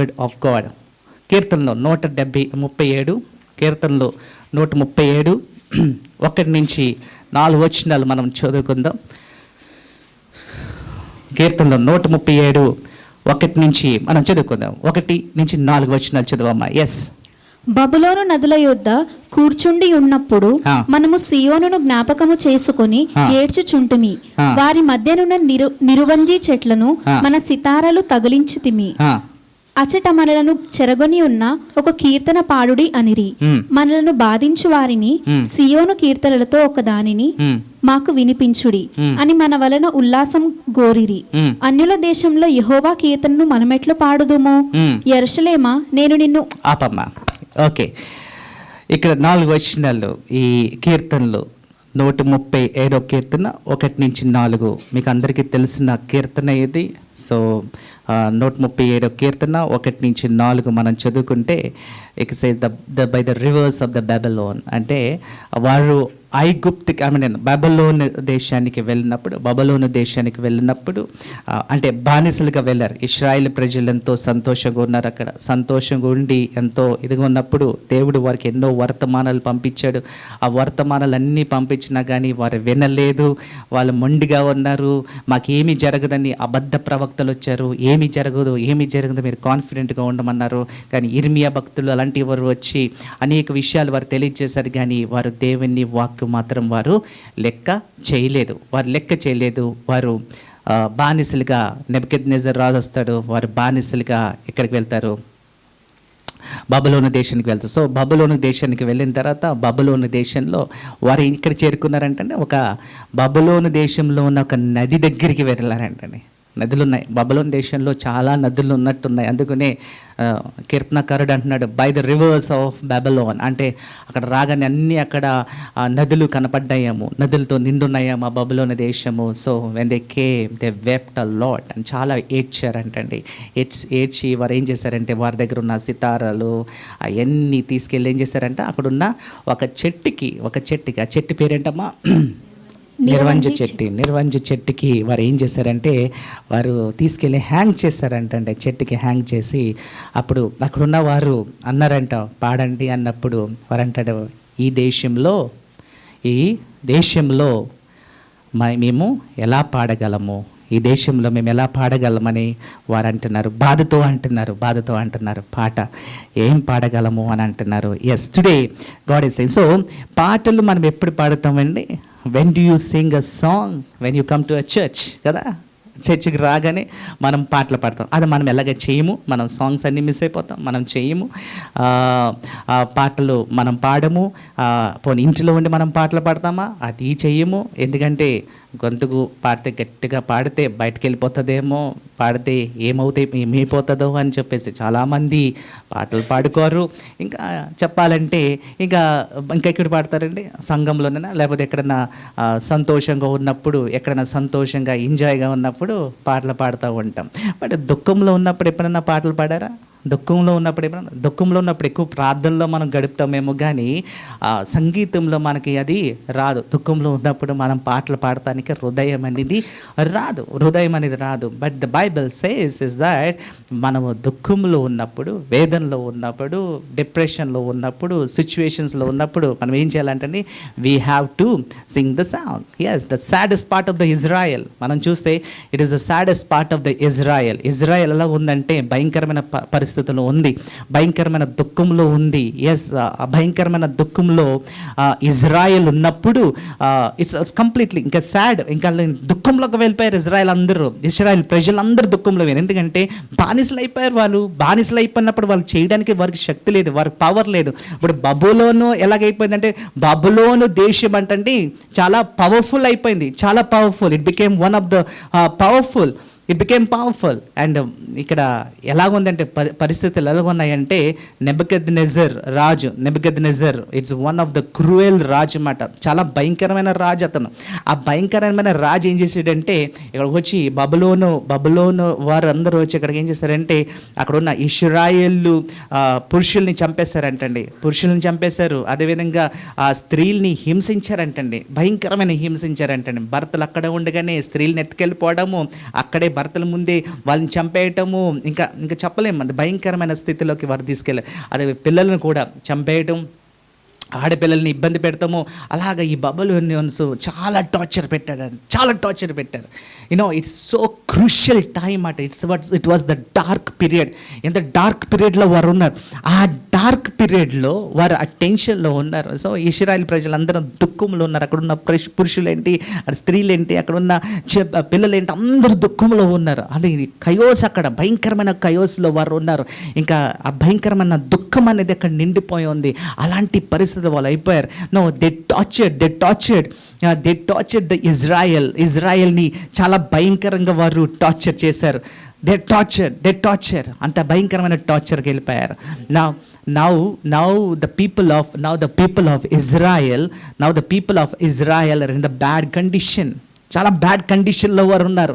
Word of God. కీర్తనలో 137 కీర్తనలో 137 1 నుంచి 4 వచనాలు మనం చదువుకుందాం. కీర్తనలో 137 1 నుంచి మనం చదువుకుందాం. 1 నుంచి 4 వచనాలు చదవమ్మా. ఎస్. బబులోను నదుల యొద్ద కూర్చుండి ఉన్నప్పుడు మనము సియోనును జ్ఞాపకము చేసుకుని ఏడ్చుచుంటిమి. వారి మధ్యనున్న నిరువంజి చెట్లను మన సితారలు తగిలించుతిమి. అచట మనలను చెరగొని ఉన్న ఒక కీర్తన పాడుడి అనిరి. మనలను బాధించు వారిని సియోను కీర్తనలతో ఒక దానిని మాకు వినిపించుడి అని మన వలన ఉల్లాసం గోరిరి. అన్యుల దేశంలో యెహోవా కీర్తనను మనమెట్లు పాడుదుము? యెరూషలేమా, నేను నిన్ను ఆపమ్మా. ఓకే, ఇక్కడ 4 వచనాలు ఈ కీర్తనలు. 137 కీర్తన 1 నుంచి 4 మీకు అందరికీ తెలిసిన కీర్తన ఇది. సో 137 కీర్తన 1 నుంచి 4 మనం చదువుకుంటే ఇక say by the rivers of the Babylon, అంటే వారు బబులోను దేశానికి వెళ్ళినప్పుడు అంటే బానిసలుగా వెళ్ళారు. ఇశ్రాయేల్ ప్రజలు ఎంతో సంతోషంగా ఉన్నారు. అక్కడ సంతోషంగా ఉండి ఎంతో ఇదిగా ఉన్నప్పుడు దేవుడు వారికి ఎన్నో వర్తమానాలు పంపించాడు. ఆ వర్తమానాలన్నీ పంపించినా కానీ వారు వినలేదు. వాళ్ళు మొండిగా ఉన్నారు. మాకేమీ జరగదని అబద్ధ ప్రవక్తలు వచ్చారు. ఏమీ జరగదు మీరు కాన్ఫిడెంట్గా ఉండమన్నారు. కానీ ఇర్మియా భక్తులు అలాంటి వారు వచ్చి అనేక విషయాలు వారు తెలియజేశారు. కానీ వారు దేవుని వాక్కు మాత్రం వారు లెక్క చేయలేదు. వారు బానిసలుగా నెబుకద్నెజర్ రాజు వస్తాడు. వారు బానిసలుగా ఎక్కడికి వెళ్తారు? బబులోను దేశానికి వెళ్తారు. సో బబులోను దేశానికి వెళ్ళిన తర్వాత బబులోను దేశంలో వారు ఇక్కడ చేరుకున్నారంటే ఒక బబులోను దేశంలో ఉన్న ఒక నది దగ్గరికి వెళ్ళారంటండి. నదులు ఉన్నాయి బబులోను దేశంలో, చాలా నదులు ఉన్నట్టున్నాయి. అందుకనే కీర్తనకారుడు అంటున్నాడు by the rivers of Babylon, అంటే అక్కడ రాగానే అన్నీ అక్కడ నదులు కనపడ్డాయేమో, నదులతో నిండున్నాయేమో ఆ బబులోను దేశము. So when they came they wept a lot అని చాలా ఏడ్చారంటండి. ఏడ్చి వారు ఏం చేశారంటే వారి దగ్గర ఉన్న సితారాలు అవన్నీ తీసుకెళ్ళి ఏం చేశారంటే అక్కడున్న ఒక చెట్టుకి ఆ చెట్టు పేరేంటమ్మా? నిర్వంజ చెట్టుకి వారు ఏం చేశారంటే వారు తీసుకెళ్ళి హ్యాంగ్ చేశారంటే చెట్టుకి హ్యాంగ్ చేసి అప్పుడు అక్కడున్న వారు అన్నారంట పాడండి అన్నప్పుడు వారు అంటాడు ఈ దేశంలో మేము ఎలా పాడగలము, ఈ దేశంలో మేము ఎలా పాడగలమని వారు అంటున్నారు. బాధతో అంటున్నారు పాట ఏం పాడగలము అని అంటున్నారు. Yes, today God is saying. So పాటలు మనం ఎప్పుడు పాడుతామండి? When do you sing a song? When you come to a church కదా. చర్చికి రాగానే మనం పాటలు పాడతాం. అది మనం ఎలాగ చేయము. మనం సాంగ్స్ అన్నీ మిస్ అయిపోతాం. మనం చేయము పాటలు మనం పాడము. పోనీ ఇంట్లో ఉండి మనం పాటలు పాడతామా? అది చెయ్యము. ఎందుకంటే గొంతుకు పాడితే గట్టిగా పాడితే బయటకు వెళ్ళిపోతుందేమో, పాడితే ఏమైపోతుందో అని చెప్పేసి చాలామంది పాటలు పాడుకోరు. ఇంకా చెప్పాలంటే ఇంకా ఎక్కడ పాడతారండి? సంఘంలోనైనా లేకపోతే ఎక్కడైనా సంతోషంగా ఉన్నప్పుడు, ఎక్కడైనా సంతోషంగా ఎంజాయ్గా ఉన్నప్పుడు పాటలు పాడుతూ ఉంటాం. బట్ దుఃఖంలో ఉన్నప్పుడు ఎప్పుడైనా పాటలు పాడారా? దుఃఖంలో ఉన్నప్పుడు ఎక్కువ ప్రార్థనలో మనం గడుపుతామేమో, కానీ సంగీతంలో మనకి అది రాదు. దుఃఖంలో ఉన్నప్పుడు మనం పాటలు పాడటానికి హృదయం అనేది రాదు. But the Bible says is that మనము దుఃఖంలో ఉన్నప్పుడు, వేదనలో ఉన్నప్పుడు, డిప్రెషన్లో ఉన్నప్పుడు, సిచ్యువేషన్స్లో ఉన్నప్పుడు మనం ఏం చేయాలంటే we have to sing the song. Yes, the saddest part of the Israel మనం చూస్తే it is the saddest part of the Israel ఎలా ఉందంటే భయంకరమైన పరిస్థితుల్లో ఉంది, భయంకరమైన దుఃఖంలో ఉంది. ఎస్, భయంకరమైన దుఃఖంలో ఇజ్రాయెల్ ఉన్నప్పుడు ఇట్స్ కంప్లీట్లీ ఇంకా సాడ్, ఇంకా దుఃఖంలోకి వెళ్ళిపోయారు ఇజ్రాయెల్ ప్రజలందరూ దుఃఖంలో పోయారు. ఎందుకంటే బానిసలు అయిపోయినప్పుడు వాళ్ళు చేయడానికి వారికి శక్తి లేదు, వారికి పవర్ లేదు. ఇప్పుడు బబులోను ఎలాగైపోయిందంటే బబులోను దేశం అంటే చాలా పవర్ఫుల్ అయిపోయింది, చాలా powerful. It became one of the powerful. And ఇక్కడ ఎలాగుందంటే పరిస్థితులు ఎలాగున్నాయంటే Nebuchadnezzar it's one of the cruel రాజు అన్నమాట. చాలా భయంకరమైన రాజు అతను. ఆ భయంకరమైన రాజు ఏం చేసాడంటే ఇక్కడికి వచ్చి బబులోను వారు అందరూ వచ్చి ఇక్కడికి ఏం చేశారంటే అక్కడ ఉన్న ఇశ్రాయేలు పురుషుల్ని చంపేశారు. అదేవిధంగా ఆ స్త్రీల్ని హింసించారంటండి, భయంకరమైన హింసించారంటండి. భర్తలు అక్కడ ఉండగానే స్త్రీలను ఎత్తుకెళ్ళిపోవడము, అక్కడే భర్తల ముందే వాళ్ళని చంపేయటము, ఇంకా ఇంకా చెప్పలేమండి, భయంకరమైన స్థితిలోకి వారు తీసుకెళ్ళారు. అదే పిల్లలను కూడా చంపేయటం, ఆడపిల్లల్ని ఇబ్బంది పెడతాము. అలాగ ఈ బబులోనియన్స్ చాలా టార్చర్ పెట్టారు. You know it's so crucial time అట. It was the dark period. ఎంత డార్క్ పీరియడ్లో వారు ఉన్నారు. ఆ డార్క్ పీరియడ్లో వారు ఆ టెన్షన్లో ఉన్నారు. సో ఇశ్రాయేల్ ప్రజలందరూ దుఃఖంలో ఉన్నారు. అక్కడున్న పురుషులేంటి, స్త్రీలేంటి, అక్కడున్న పిల్లలేంటి, అందరూ దుఃఖంలో ఉన్నారు. అది కయోస్, అక్కడ భయంకరమైన కయోస్లో వారు ఉన్నారు. ఇంకా ఆ భయంకరమైన దుఃఖం అనేది అక్కడ నిండిపోయి ఉంది. అలాంటి పరిస్థితి వాళ్ళు అయిపోయారు. నో, దే టార్చర్డ్ ద ఇజ్రాయెల్ని చాలా భయంకరంగా వారు టార్చర్ చేశారు. దే టార్చర్ అంత భయంకరమైన టార్చర్కి వెళ్ళిపోయారు. Now the people of Israel are in the bad condition. చాలా బ్యాడ్ కండిషన్లో వారు ఉన్నారు.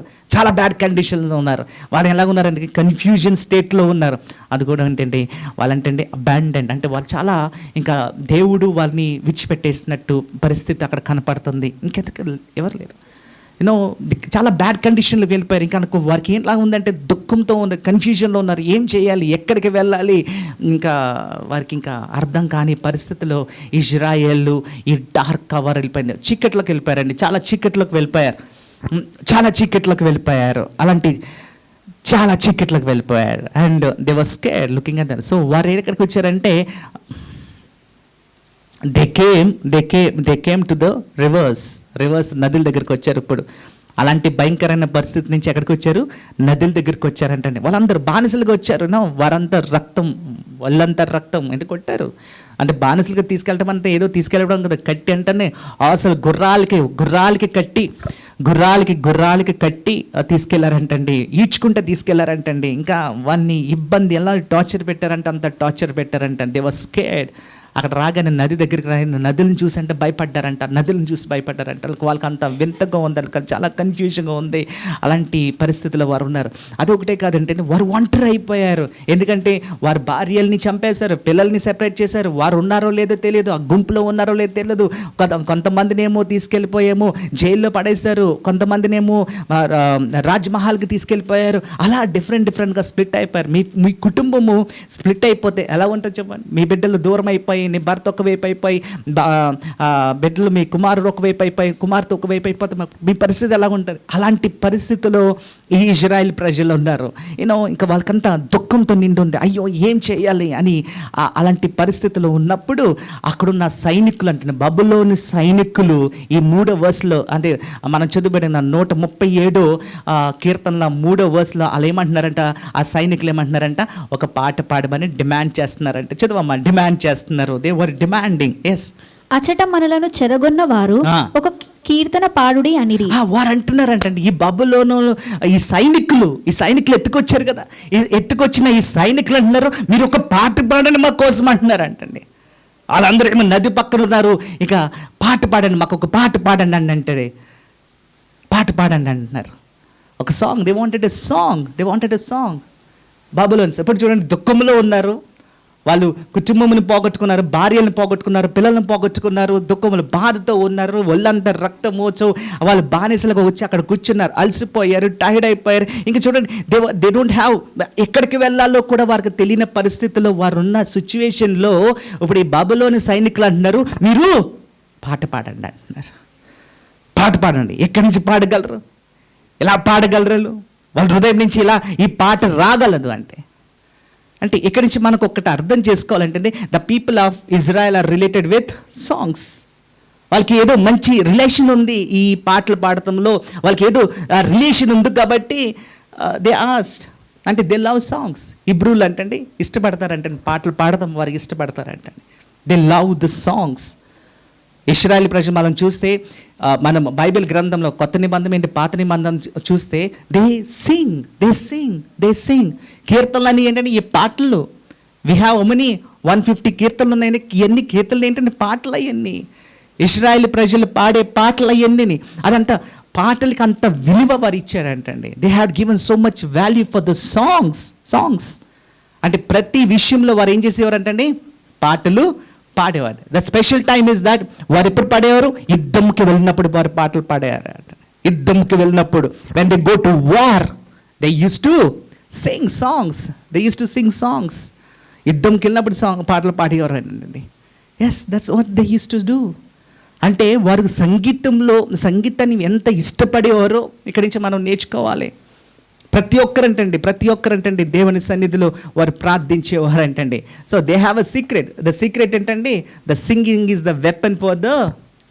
వాళ్ళు ఎలాగ ఉన్నారంటే కన్ఫ్యూజన్ స్టేట్లో ఉన్నారు. అది కూడా ఏంటంటే వాళ్ళంటే అబాండెంట్, అంటే వాళ్ళు చాలా ఇంకా దేవుడు వాళ్ళని విడిచిపెట్టేసినట్టు పరిస్థితి అక్కడ కనపడుతుంది. ఇంకెందుకు ఎవరు లేరు, యూనో చాలా బ్యాడ్ కండిషన్లోకి వెళ్ళిపోయారు. ఇంకా వారికి ఏంలా ఉందంటే దుఃఖంతో ఉన్నారు, కన్ఫ్యూజన్లో ఉన్నారు. ఏం చేయాలి, ఎక్కడికి వెళ్ళాలి, ఇంకా వారికి ఇంకా అర్థం కాని పరిస్థితిలో ఇజ్రాయేలు ఈ డార్క్ కవర్ వెళ్ళిపోయింది. చీకట్లోకి వెళ్ళిపోయారండి. చాలా చీకట్లోకి వెళ్ళిపోయారు. అలాంటి చాలా చీకట్లోకి వెళ్ళిపోయారు. And they were scared looking at that. So వారు ఎక్కడికి వచ్చారంటే they came to the reverse నదుల దగ్గరికి వచ్చారు. ఇప్పుడు అలాంటి భయంకరమైన పరిస్థితి నుంచి ఎక్కడికి వచ్చారు, నదుల దగ్గరికి వచ్చారంటండి. వాళ్ళందరూ బానిసలుగా వచ్చారు. వాళ్ళంతా రక్తం ఎందుకు కొట్టారు అంటే బానిసలుగా తీసుకెళ్ళటం అంతా ఏదో తీసుకెళ్ళడం కదా, కట్టి అంటేనే అసలు గుర్రాలకి కట్టి తీసుకెళ్లారంటండి, ఈడ్చుకుంటే తీసుకెళ్లారంటండి. ఇంకా వాళ్ళని ఇబ్బంది ఎలా టార్చర్ పెట్టారంటే అంత టార్చర్ పెట్టారంట. They were scared. అక్కడ రాగానే నది దగ్గరికి నదులను చూసి భయపడ్డారంట. వాళ్ళకి అంత వింతగా ఉంది, చాలా కన్ఫ్యూజన్గా ఉంది. అలాంటి పరిస్థితుల్లో వారు ఉన్నారు. అదొకటే కాదంటే వారు ఒంటరి అయిపోయారు. ఎందుకంటే వారు భార్యల్ని చంపేశారు, పిల్లల్ని సెపరేట్ చేశారు. వారు ఉన్నారో లేదో తెలియదు, ఆ గుంపులో ఉన్నారో లేదో తెలియదు. కొంతమందినేమో తీసుకెళ్ళిపోయేమో జైల్లో పడేశారు, కొంతమందినేమో రాజ్మహల్కి తీసుకెళ్ళిపోయారు. అలా డిఫరెంట్గా స్ప్లిట్ అయిపోయారు. మీ కుటుంబము స్ప్లిట్ అయిపోతే ఎలా ఉంటుంది చెప్పండి. మీ బిడ్డలు దూరం అయిపోయి, నీ భర్త ఒకవైపు అయిపోయి, బిడ్డలు మీ కుమారుడు ఒకవైపు అయిపోయి, కుమార్తె ఒకవైపు అయిపోతే మీ పరిస్థితి ఎలా ఉంటుంది? అలాంటి పరిస్థితిలో ఈ ఇజ్రాయెల్ ప్రజలు ఉన్నారు. ఇంకా వాళ్ళకంతా దుఃఖంతో నిండి ఉంది. అయ్యో ఏం చేయాలి అని అలాంటి పరిస్థితుల్లో ఉన్నప్పుడు అక్కడున్న సైనికులు అంటే బబులోని సైనికులు ఈ 3వ వర్స్లో, అంటే మనం చదువుబడిన 137 కీర్తనల 3వ వర్స్లో వాళ్ళు ఏమంటున్నారంట, ఆ సైనికులు ఏమంటున్నారంట, ఒక పాట పాడమని డిమాండ్ చేస్తున్నారంట. చదువమ్మా, డిమాండ్ చేస్తున్నారు. They were demanding. ఎస్, అచట మనలను చెరగొన్న వారు ఒక కీర్తన పాడుడి అనిరి. వారు అంటున్నారంటండి, ఈ బబులోను ఈ సైనికులు ఎత్తుకొచ్చారు కదా, ఎత్తుకొచ్చిన ఈ సైనికులు అంటున్నారు, మీరు ఒక పాట పాడండి మా కోసం అంటున్నారంటండి. వాళ్ళందరూ ఏమో నది పక్కన ఉన్నారు, ఇక పాట పాడండి, మాకు ఒక పాట పాడండి అని అంటే పాట పాడండి అంటున్నారు. ఒక song, they wanted a song. Babylons ఇప్పుడు చూడండి దుఃఖంలో ఉన్నారు. వాళ్ళు కుటుంబముని పోగొట్టుకున్నారు, భార్యలను పోగొట్టుకున్నారు, పిల్లలను పోగొట్టుకున్నారు, దుఃఖములు బాధతో ఉన్నారు, ఒళ్ళంతా రక్తమోచు. వాళ్ళు బానిసలుగా వచ్చి అక్కడ కూర్చున్నారు, అలసిపోయారు, టైర్డ్ అయిపోయారు. ఇంకా చూడండి, దే డోంట్ హ్యావ్, ఎక్కడికి వెళ్ళాలో కూడా వారికి తెలియని పరిస్థితుల్లో వారు ఉన్న సిచ్యువేషన్లో ఇప్పుడు ఈ బబులోని సైనికులు అంటున్నారు, మీరు పాట పాడండి అంటున్నారు. పాట పాడండి. ఎక్కడి నుంచి పాడగలరు? ఎలా పాడగలరు? వాళ్ళ హృదయం నుంచి ఇలా ఈ పాట రాగలదు అంటే ఇక్కడి నుంచి మనకు ఒక్కటి అర్థం చేసుకోవాలంటే the people of Israel are related with songs. వాళ్ళకి ఏదో మంచి రిలేషన్ ఉంది ఈ పాటలు పాడటంలో, వాళ్ళకి ఏదో రిలేషన్ ఉంది కాబట్టి దే ఆస్క్డ్, అంటే దే లవ్ సాంగ్స్. ఇబ్రూలు అంటండి ఇష్టపడతారంటండి, పాటలు పాడటం వారికి ఇష్టపడతారంటండి. They love the songs. ఇశ్రాయేల్ ప్రజలు మనం చూస్తే, మనం బైబిల్ గ్రంథంలో కొత్త నిబంధన ఏంటి పాత నిబంధన చూస్తే దే సింగ్. కీర్తనలు అని ఏంటంటే ఈ పాటలు, వి హ్యావ్ మనీ 150 కీర్తనలు ఉన్నాయని. ఇవన్నీ కీర్తనలు ఏంటంటే పాటలు అవన్నీ, ఇశ్రాయేల్ ప్రజలు పాడే పాటలు అవన్నీ. అదంతా పాటలకి అంత విలువ వారు ఇచ్చారంటండి. They had given so much value for the songs. అంటే ప్రతి విషయంలో వారు ఏం చేసేవారంటండి, పాటలు పాడేవారు. The special time is that, వారు ఎప్పుడు పాడేవారు, యుద్ధంకి వెళ్ళినప్పుడు వారు పాటలు పాడేవారు. యుద్ధంకి వెళ్ళినప్పుడు when they go to war, they use to sing songs. యుద్ధంకి వెళ్ళినప్పుడు పాటలు పాడేవారు అండి. Yes, that's what they use to do. అంటే వారు సంగీతాన్ని ఎంత ఇష్టపడేవారో ఇక్కడి నుంచి మనం నేర్చుకోవాలి. ప్రతి ఒక్కరంటండి దేవుని సన్నిధిలో వారు ప్రార్థించేవారంటండి. So they have a secret. The secret ఏంటండి? The singing is the weapon for the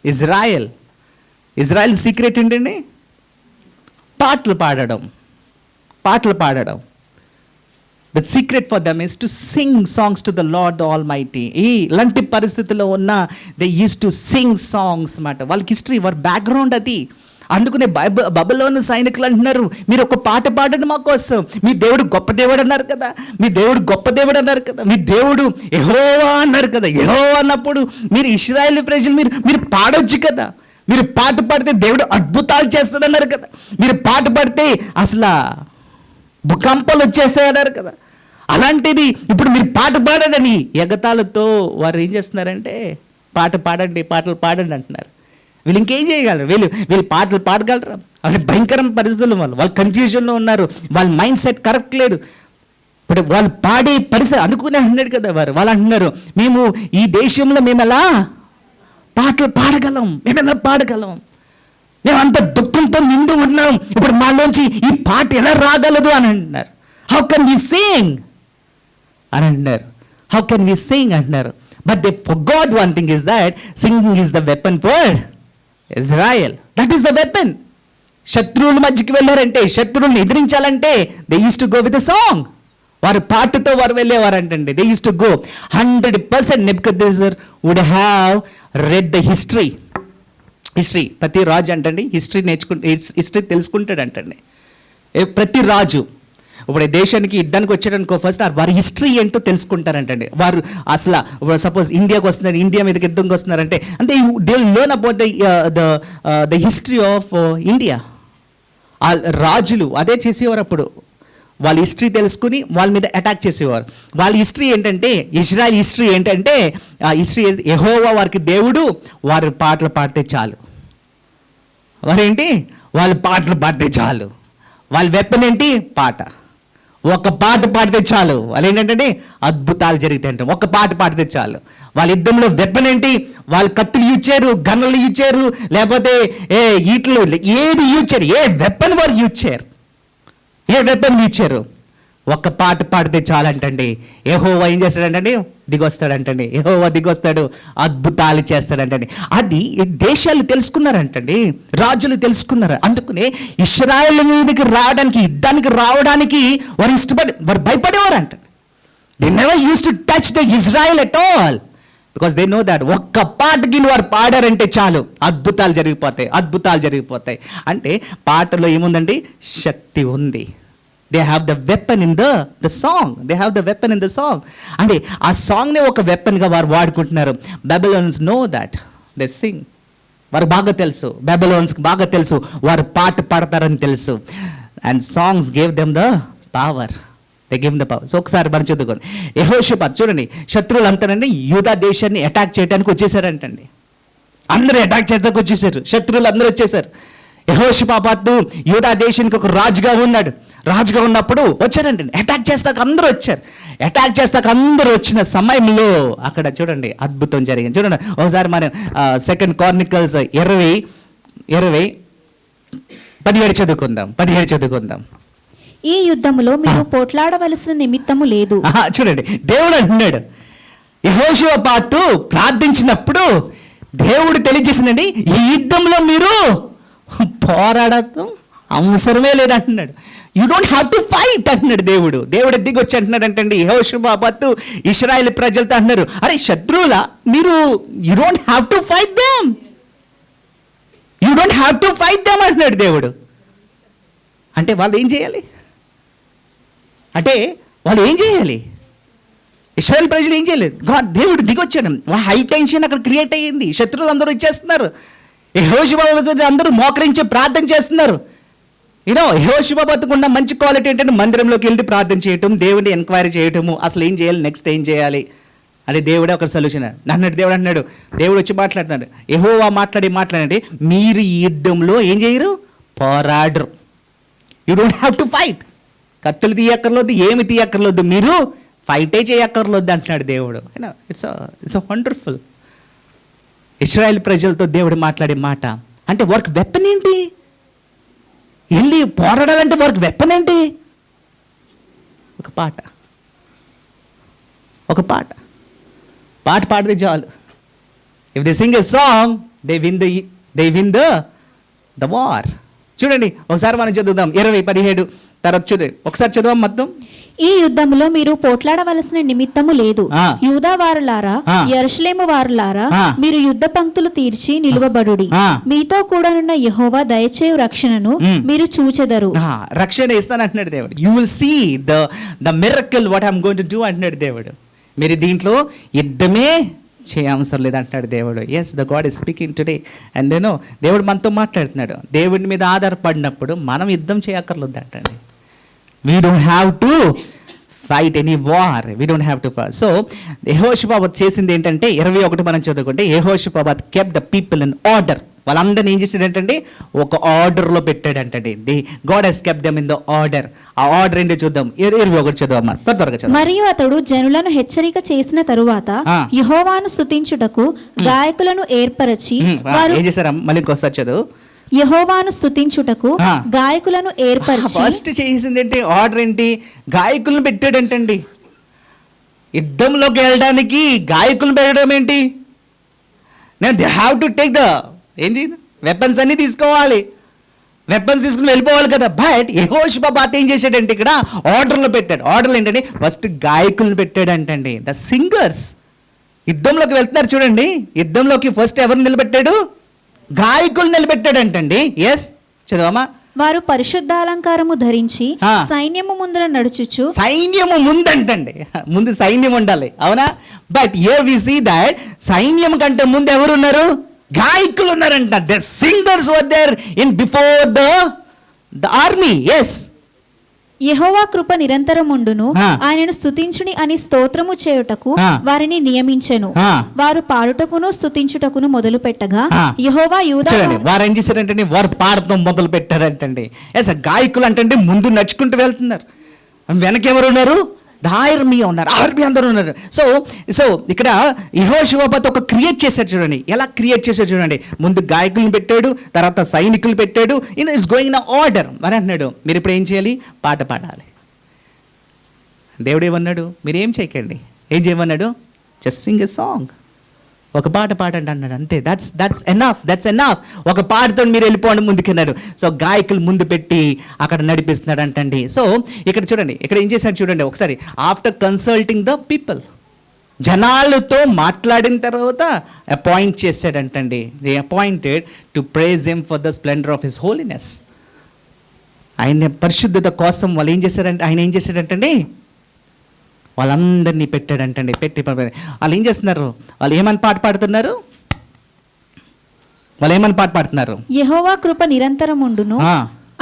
Israel secret ఏంటండి? పాటలు పాడడం. The secret for them is to sing songs to the Lord the almighty. ఇలాంటి పరిస్థితుల్లో ఉన్న they use to sing songs అన్నమాట. వాళ్ళకి history, వారి బ్యాక్గ్రౌండ్ అది. అందుకనే బబులోను సైనికులు అంటున్నారు, మీరు ఒక పాట పాడండి మా కోసం. మీ దేవుడు గొప్ప దేవుడు అన్నారు కదా, మీ దేవుడు యెహోవా అన్నారు కదా. యెహోవా అన్నప్పుడు మీరు ఇశ్రాయేలు ప్రజలు మీరు పాడొచ్చు కదా. మీరు పాట పాడితే దేవుడు అద్భుతాలు చేస్తాడన్నారు కదా. మీరు పాట పాడితే అసలు భూకంపాలు వచ్చేస్తాయన్నారు కదా. అలాంటిది ఇప్పుడు మీరు పాట పాడండి ఎగతాలతో వారు ఏం చేస్తున్నారంటే పాటలు పాడండి అంటున్నారు. వీళ్ళు ఇంకేం చేయగలరు? వీళ్ళు పాటలు పాడగలరా? వాళ్ళ భయంకరమైన పరిస్థితులు, వాళ్ళు కన్ఫ్యూజన్లో ఉన్నారు. వాళ్ళ మైండ్ సెట్ కరెక్ట్ లేదు. ఇప్పుడు వాళ్ళు పాడే పరిస్థితి అనుకునే అన్నాడు కదా. వాళ్ళు అంటున్నారు, మేము ఈ దేశంలో మేము ఎలా పాటలు పాడగలం, మేము అంత దుఃఖంతో నిండి ఉన్నాం, ఇప్పుడు మాలోంచి ఈ పాట ఎలా రాగలదు అని అంటున్నారు. హౌ కెన్ వి సింగ్ అంటున్నారు. But they forgot one thing is that singing is the weapon for Israel. That is the weapon. శత్రువుల మధ్యకి వెళ్ళారంటే, శత్రువులను ఎదిరించాలంటే they use to go with a song. వారు పాటతో వారు వెళ్ళేవారంటండి. They use to go. 100% Nebuchadnezzar would have read the history. ప్రతి రాజు అంటండి హిస్టరీ తెలుసుకుంటాడంటండి. ప్రతి రాజు ఇప్పుడు దేశానికి యుద్ధానికి వచ్చాడనుకో, ఫస్ట్ వారి హిస్టరీ ఏంటో తెలుసుకుంటారంటండి. వారు అసలు సపోజ్ ఇండియాకి వస్తున్నారు, ఇండియా మీదకి యుద్ధంకి వస్తున్నారంటే అంటే they learn about the history of India. ఆ రాజులు అదే చేసేవారు. అప్పుడు వాళ్ళ హిస్టరీ తెలుసుకుని వాళ్ళ మీద అటాక్ చేసేవారు. వాళ్ళ హిస్టరీ ఏంటంటే, ఇజ్రాయెల్ హిస్టరీ ఏంటంటే, ఆ హిస్టరీ యెహోవా వారికి దేవుడు, వారి పాటలు పాడితే చాలు. వాళ్ళు పాటలు పాడితే చాలు. వాళ్ళ వెపన్ ఏంటి? పాట. ఒక పాట పాడితే చాలు. వాళ్ళు ఏంటంటే అద్భుతాలు జరుగుతాయంట. ఒక పాట పాడితే చాలు. వాళ్ళ యుద్ధంలో వెపన్ ఏంటి? వాళ్ళు కత్తులు యూజ్ చేయరు, గన్నులు యూజ్ చేయరు, లేకపోతే ఈట్లు ఏది యూజ్ చేయరు. ఏ వెపన్ వారు యూజ్ చేయరు. ఒక్క పాట పాడితే చాలంటండి. యెహోవా ఏం చేస్తాడంటండి? యెహోవా దిగొస్తాడు, అద్భుతాలు చేస్తాడంటండి. అది దేశాలు తెలుసుకున్నారంటండి, రాజులు తెలుసుకున్నారు. అందుకనే ఇశ్రాయేలు మీదకి రావడానికి, యుద్ధానికి రావడానికి వారు భయపడేవారు అంట. They never use to touch the Israel at all, because they know that ఒక్క పాటకి వారు పాడారంటే చాలు, అద్భుతాలు జరిగిపోతాయి. అంటే పాటలో ఏముందండి? శక్తి ఉంది. They have the weapon in the song. అంటే ఆ సాంగ్నే ఒక వెపన్గా వారు వాడుకుంటున్నారు. బబులోన్స్ నో దాట్, దే సింగ్. వారికి బాగా తెలుసు, బబులోన్స్కి బాగా తెలుసు వారు పాట పాడతారని తెలుసు. And songs gave them the power. So ఒకసారి మనం చదువుకోండి. యెహోషాపాతు చూడండి, శత్రువులు అంతానండి యూదా దేశాన్ని అటాక్ చేయడానికి వచ్చేసారంటండి. అందరూ అటాక్ చేయడానికి వచ్చేసారు, శత్రువులు అందరూ వచ్చేసారు. యెహోషాపాతు యూదా దేశానికి ఒక రాజుగా ఉన్నప్పుడు వచ్చారండి. అటాక్ చేస్తాక అందరూ వచ్చిన సమయంలో అక్కడ చూడండి అద్భుతం జరిగింది. చూడండి ఒకసారి మనం 2 Chronicles 20:17 చదువుకుందాం. ఈ యుద్ధములో మీరు పోట్లాడవలసిన నిమిత్తము లేదు. చూడండి, దేవుడు అంటున్నాడు, యెహోషాపాతు ప్రార్థించినప్పుడు దేవుడు తెలియజేసిందండి, ఈ యుద్ధంలో మీరు పోరాడటం అవసరమే లేదంటున్నాడు. You don't have to fight అంటున్నాడు దేవుడు. దిగి వచ్చి అంటున్నాడు అంటండి యెహోషాపాతు ఇశ్రాయేల్ ప్రజలతో అంటున్నారు, అరే శత్రువులా మీరు, you don't have to fight them అంటున్నాడు దేవుడు. అంటే వాళ్ళు ఏం చేయాలి? ఇశ్రాయేల్ ప్రజలు ఏం చేయలేదు. దేవుడు దిగొచ్చాడు. హై టెన్షన్ అక్కడ క్రియేట్ అయ్యింది. శత్రువులు అందరూ ఇచ్చేస్తున్నారు. యెహోషాపాతు అందరూ మోకరించి ప్రార్థన చేస్తున్నారు. యెహోషాపాతుకు ఉన్న మంచి క్వాలిటీ ఏంటంటే మందిరంలోకి వెళ్ళి ప్రార్థన చేయటం, దేవుడిని ఎంక్వైరీ చేయటము, అసలు ఏం చేయాలి, నెక్స్ట్ ఏం చేయాలి అని దేవుడే ఒక సొల్యూషన్ అన్నాడు. దేవుడు వచ్చి మాట్లాడుతున్నాడు, యెహోవా మాట్లాడండి, మీరు ఈ యుద్ధంలో ఏం చేయరు? పోరాడరు. You don't have to fight. కత్తులు తీయక్కర్లొద్దు, ఏమి తీయక్కర్లొద్దు, మీరు ఫైటే చేయక్కర్లొద్దు అంటున్నాడు దేవుడు. It's wonderful. ఇశ్రాయేల్ ప్రజలతో దేవుడు మాట్లాడే మాట. అంటే వర్క్ వెపన్ ఏంటి? వెళ్ళి పోరాడాలంటే వర్క్ వెపన్ ఏంటి? ఒక పాట పాడితే చాలు. If they Singh a song they win the war. చూడండి ఒకసారి మనం చదువుదాం 20:17 తర్వాత ఒకసారి చదుదాం మొత్తం. ఈ యుద్ధములో మీరు పోట్లాడవలసిన నిమిత్తము లేదు. యూదా వారులారా, యెరూషలేము వారులారా, మీరు యుద్ధ పంక్తులు తీర్చి నిలువబడుడి. మీతో కూడానున్న యెహోవా దయచేయు రక్షణను మీరు చూచెదరు. రక్షణ ఇస్తానంటున్నాడు దేవుడు. You will see the miracle what I'm going to do అంటున్నాడు దేవుడు. మీరు దీంట్లో యుద్ధమే చేయవసరం లేదు అంటున్నాడు దేవుడు. Yes, the God is speaking today. And దేవుడు మనతో మాట్లాడుతున్నాడు. దేవుడి మీద ఆధారపడినప్పుడు మనం యుద్ధం చేయక్కర్లేదు అంటండి. We don't have to fight any war. We don't have to fight. So యెహోషాపాత్ చేసింది ఏంటంటే 21 మనం చదువుకుంటే యెహోషాపాత్ kept the people in order. వాళ్ళందరినీ ఏం చేసాడు ఏంటంటే ఒక ఆర్డర్లో పెట్టాడంటండి. God has kept them in the order. ఆ ఆర్డర్ ఏంటో చూద్దాం. 21 చదువమ్మా, త్వరగా చదువు. మరియు అతడు జనులను హెచ్చరిక చేసిన తరువాత యెహోవాను స్తుతించుటకు గాయకులను ఏర్పరచి వారు ఏం చేశారు? మళ్ళీ ఇంకొకసారి చదువు. యెహోవాను స్తుతించుటకు గాయకులను ఏర్పరచి. ఫస్ట్ చేసింది ఏంటి? ఆర్డర్ ఏంటి? గాయకులను పెట్టాడంటండి. యుద్ధంలోకి వెళ్ళడానికి గాయకులను పెట్టడం ఏంటి? దే హ్యావ్ టు టేక్ ఏంటి వెపన్స్ అన్ని తీసుకోవాలి, వెపన్స్ తీసుకుని వెళ్ళిపోవాలి కదా. బట్ యెహోషాపాత్ ఏం చేశాడంటే ఇక్కడ ఆర్డర్లో పెట్టాడు. ఆర్డర్లు ఏంటంటే ఫస్ట్ గాయకులను పెట్టాడంటండి. ద సింగర్స్ యుద్ధంలోకి వెళ్తున్నారు చూడండి. యుద్ధంలోకి ఫస్ట్ ఎవరిని నిలబెట్టాడు? గాయకులు నిలబెట్టాడంటండి. ఎస్, చదవమా. వారు పరిశుద్ధాలంకారము ధరించి సైన్యము ముందర నడుచుచు. సైన్యము ముందంటండి, ముందు సైన్యం ఉండాలి, అవునా? But here we see that సైన్యం కంటే ముందు ఎవరున్నారు? గాయకులు ఉన్నారంట. The singers were there in before the army. Yes, యెహోవా కృప నిరంతరముండును, ఆయనను స్తుతించుని అని స్తోత్రము చేయుటకు వారిని నియమించెను. వారు పాడుటకును స్తుతించుటకును మొదలు పెట్టగా యెహోవా యూదా. వారు ఏం చేశారంటే వారు పాడటం మొదలు పెట్టారంటండి. ఎస్, గాయకులు అంటే ముందు నడుచుకుంటూ వెళ్తున్నారు, వెనకెవరు ఉన్నారు? ఆర్మీ ఉన్నారు, ఆర్మీ అందరూ ఉన్నారు. సో ఇక్కడ యెహోషాపాత్ ఒక క్రియేట్ చేశాడు చూడండి. ఎలా క్రియేట్ చేశాడు చూడండి. ముందు గాయకులను పెట్టాడు, తర్వాత సైనికులు పెట్టాడు. It's going in order. మరి అంటున్నాడు మీరు ఇప్పుడు ఏం చేయాలి? పాట పాడాలి. దేవుడు ఏమన్నాడు? మీరు ఏం చేయకండి. ఏం చేయమన్నాడు? Just Singh a song. ఒక పాట పాడండి అన్నాడు. అంతే. That's enough. ఒక పాటతో మీరు వెళ్ళిపోండి ముందుకున్నారు. సో గాయకులు ముందు పెట్టి అక్కడ నడిపిస్తున్నాడు అంటండి. సో ఇక్కడ చూడండి, ఇక్కడ ఏం చేశాడు చూడండి ఒకసారి. ఆఫ్టర్ కన్సల్టింగ్ ద పీపుల్, జనాలతో మాట్లాడిన తర్వాత అపాయింట్ చేశాడంటండి. They appointed to praise him for the splendour of his holiness. ఆయన పరిశుద్ధత కోసం వాళ్ళు ఏం చేశారంటే, ఆయన ఏం చేశాడంటండి, వాళ్ళందరినీ పెట్టాడంటండి. పెట్టి వాళ్ళు ఏం చేస్తున్నారు? వాళ్ళు ఏమని పాట పాడుతున్నారు? యెహోవా కృప నిరంతరముండును,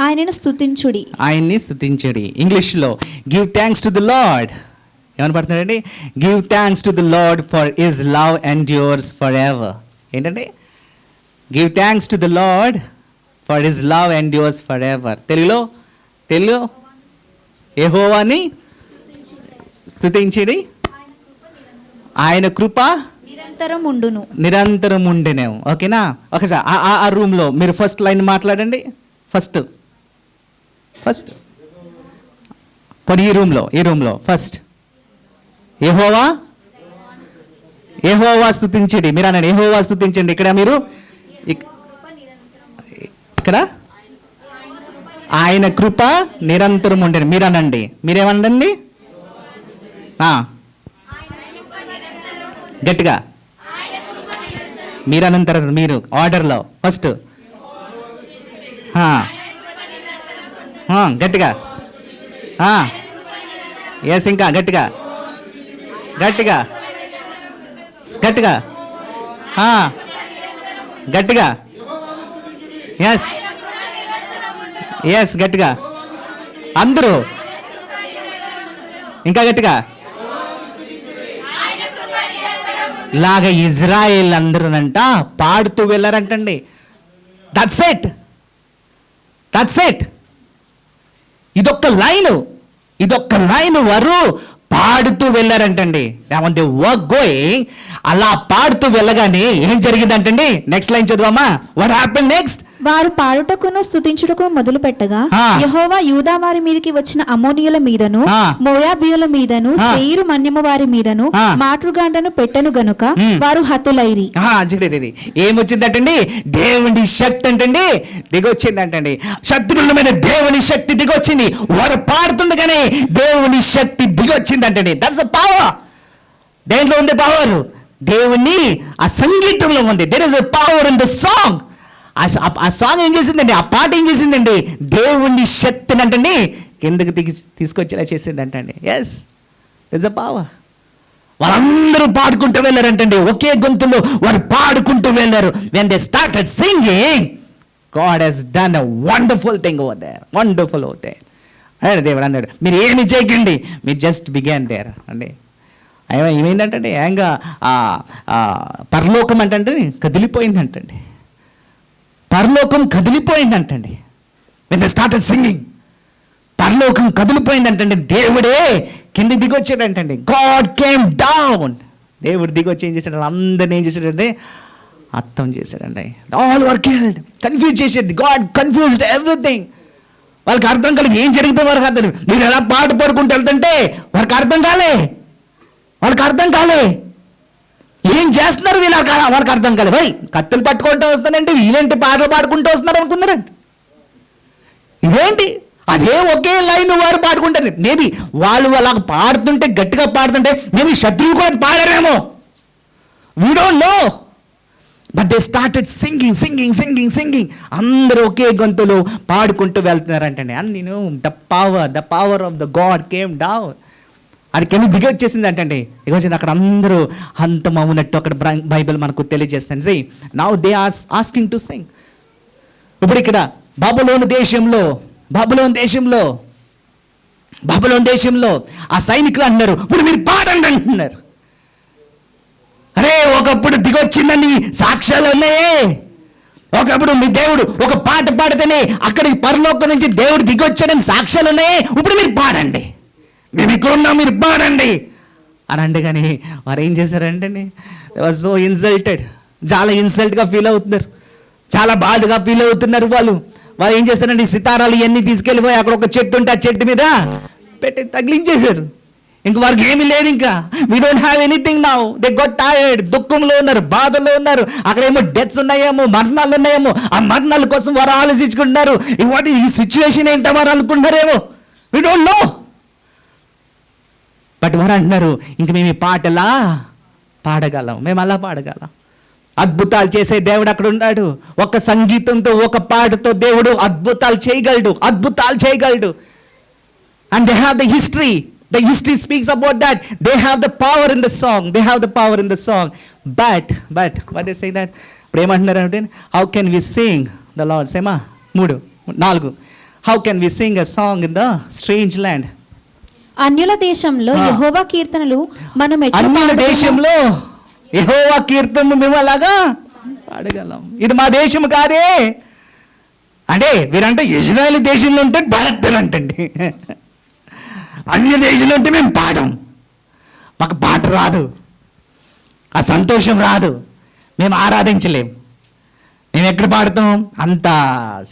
ఆయనను స్తుతించుడి. ఆయన్ని స్తుతించుడి. ఇంగ్లీష్లో give thanks to the Lord. ఏమని పాడుతున్నారండి? Give thanks to the Lord for his love endures for ever. ఏంటంటే give thanks to the Lord for his love endures for ever. తెలుగులో యెహోవాని స్తుతించుడి, ఆయన కృప నిరంతరం ఉండేనేమో. ఓకేనా? ఒకసారి ఆ రూమ్లో మీరు ఫస్ట్ లైన్ మాట్లాడండి. ఫస్ట్ ఈ రూమ్లో ఫస్ట్ యెహోవా స్తుతించండి. మీరు అనండి యెహోవా స్తుతించండి. ఇక్కడ మీరు ఇక్కడ ఆయన కృప నిరంతరం ఉండేది. మీరు అనండి. మీరేమనండి? గట్టిగా మీరు అన్న తర్వాత మీరు ఆర్డర్లో ఫస్ట్ గట్టిగా ఎస్, ఇంకా గట్టిగా ఎస్ గట్టిగా అందరూ ఇంకా గట్టిగా లాగా ఇజ్రాయేల్ అందరూనంట పాడుతూ వెళ్ళారంటండి. That's it. ఇదొక్క లైను. ఇదొక్క లైన్ వారు పాడుతూ వెళ్ళారంటండి. దే వర్క్ గోయింగ్, అలా పాడుతూ వెళ్ళగానే ఏం జరిగిందంటండి? నెక్స్ట్ లైన్ చదువమ్మా. What happen next? వారు పాడుటకును స్తుతించుటకు మొదలు పెట్టగా ఆ. యెహోవా యూదా వారి మీదకి వచ్చిన అమ్మోనీయుల మీదను ఆ. మోయాబీయుల మీదను ఆ. శేయరు మన్యము వారి మీదను ఆ. మాతృగాండను పెట్టెను గనుక వారు హతులైరి. చూడండి ఏమొచ్చిందంటండి? దేవుని శక్తి అంటండి దిగొచ్చిందంటండి. శత్రువుల మీద దేవుని శక్తి దిగొచ్చింది. వారు పాడుతుండగానే దేవుని శక్తి దిగొచ్చిందంటండి. That's a power. దేంట్లో ఉంది పవర్? దేవుని ఆ సంగీతంలో ఉంది. There is a power in the song. ఆ సాంగ్ ఏం చేసిందండి? ఆ పాట ఏం చేసిందండి? దేవుని శక్తిని అంటండి కిందకి తీసుకొచ్చేలా చేసిందంటండి. Yes, it's a power. వాళ్ళందరూ పాడుకుంటూ వెళ్ళారంటండి. ఒకే గొంతులో వారు పాడుకుంటూ వెళ్ళారు. When they started singing, God has done a wonderful thing over there. Wonderful over there. అదే దేవుడు అన్నాడు, మీరు ఏమి చేయకండి, మీరు జస్ట్ బిగాన్ దేర్ అండి. ఏమైందంటే ఏంగా పరలోకం అంటే కదిలిపోయిందంటండి. పరలోకం కదిలిపోయిందంటండి. వెన్ దే స్టార్టెడ్ సింగింగ్, పరలోకం కదిలిపోయిందంటండి. దేవుడే కింద దిగొచ్చాడంటండి. God came down. దేవుడు దిగొచ్చి ఏం చేశాడు? అందరిని ఏం చేశాడంటే అర్థం చేశాడండి. All were killed. కన్ఫ్యూజ్ చేసేది. God confused everything. వాళ్ళకి అర్థం కలిగి ఏం జరుగుతుందో వారికి అర్థం. మీరు ఎలా పాట పాడుకుంటూ వెళ్తుంటే వారికి అర్థం కాలే. ఏం చేస్తున్నారు వీళ్ళు వారికి అర్థం కాలేదు. భయ్ కత్తులు పట్టుకుంటూ వస్తానంటే వీళ్ళేంటి పాటలు పాడుకుంటూ వస్తున్నారు అనుకున్నారండి. ఇదేంటి? అదే ఒకే లైన్ వారు పాడుకుంటారు. మేబీ వాళ్ళు అలా పాడుతుంటే, గట్టిగా పాడుతుంటే మేబీ శత్రువులు కూడా పాడారేమో. We don't know. But they started singing. అందరూ ఒకే గొంతులో పాడుకుంటూ వెళ్తున్నారంటండి. అండ్ నేను the power of the God came down. అది కింద దిగొచ్చేసింది అంటండి. దిగొచ్చింది. అక్కడ అందరూ అంతమవునట్టు అక్కడ బైబిల్ మనకు తెలియజేస్తాను. So now they are asking to sing. ఇప్పుడు ఇక్కడ బబులోను దేశంలో ఆ సైనికులు అంటున్నారు, ఇప్పుడు మీరు పాడండి అంటున్నారు. అరే ఒకప్పుడు దిగొచ్చిందని సాక్ష్యాలు ఉన్నాయే. ఒకప్పుడు మీ దేవుడు ఒక పాట పాడితేనే అక్కడికి పరలోకం నుంచి దేవుడు దిగొచ్చాడని సాక్ష్యాలు ఉన్నాయే. ఇప్పుడు మీరు పాడండి, మేము ఇక్కడ ఉన్నాం, మీరు పాడండి అని అంటేగాని వారు ఏం చేశారంటే వాజ్ సో ఇన్సల్టెడ్. చాలా ఇన్సల్ట్గా ఫీల్ అవుతున్నారు, చాలా బాధగా ఫీల్ అవుతున్నారు. వాళ్ళు ఏం చేశారంటే సితారాలు ఇవన్నీ తీసుకెళ్ళిపోయి అక్కడ ఒక చెట్టు ఉంటే ఆ చెట్టు మీద పెట్టి తగిలించేశారు. ఇంక వారికి ఏమీ లేదు. ఇంకా we don't have anything now. They goat tired. దుఃఖంలో ఉన్నారు, బాధల్లో ఉన్నారు. అక్కడేమో డెత్స్ ఉన్నాయేమో, మరణాలు ఉన్నాయేమో. ఆ మరణాల కోసం వారు ఆలోచించుకుంటున్నారు. వాటి ఈ సిచ్యువేషన్ ఏంటో వారు అనుకుంటున్నారేమో. We don't know. బట్ వారు అంటున్నారు, ఇంక మేము ఈ పాటలా పాడగలం, మేము అలా పాడగలం. అద్భుతాలు చేసే దేవుడు అక్కడ ఉన్నాడు. ఒక సంగీతంతో, ఒక పాటతో దేవుడు అద్భుతాలు చేయగలడు. And they have the history. The history speaks about that. They have the power in the song. But what they say that? ఇప్పుడు ఏమంటున్నారు అంటే, how can we sing the Lord? సేమా 3-4. How can we sing a song in the strange land? అన్యుల దేశంలో యెహోవా కీర్తనలు మనం అన్యుల దేశంలో యెహోవా కీర్తనలు మేము అలాగా పాడగలం. ఇది మా దేశం కాదే అంటే వీరంటే ఇజ్రాయెల్ దేశంలో ఉంటే పాడతారంటండి. అన్య దేశంలో ఉంటే మేము పాడం. మాకు పాట రాదు, ఆ సంతోషం రాదు, మేము ఆరాధించలేం. మేము ఎక్కడ పాడతాం? అంత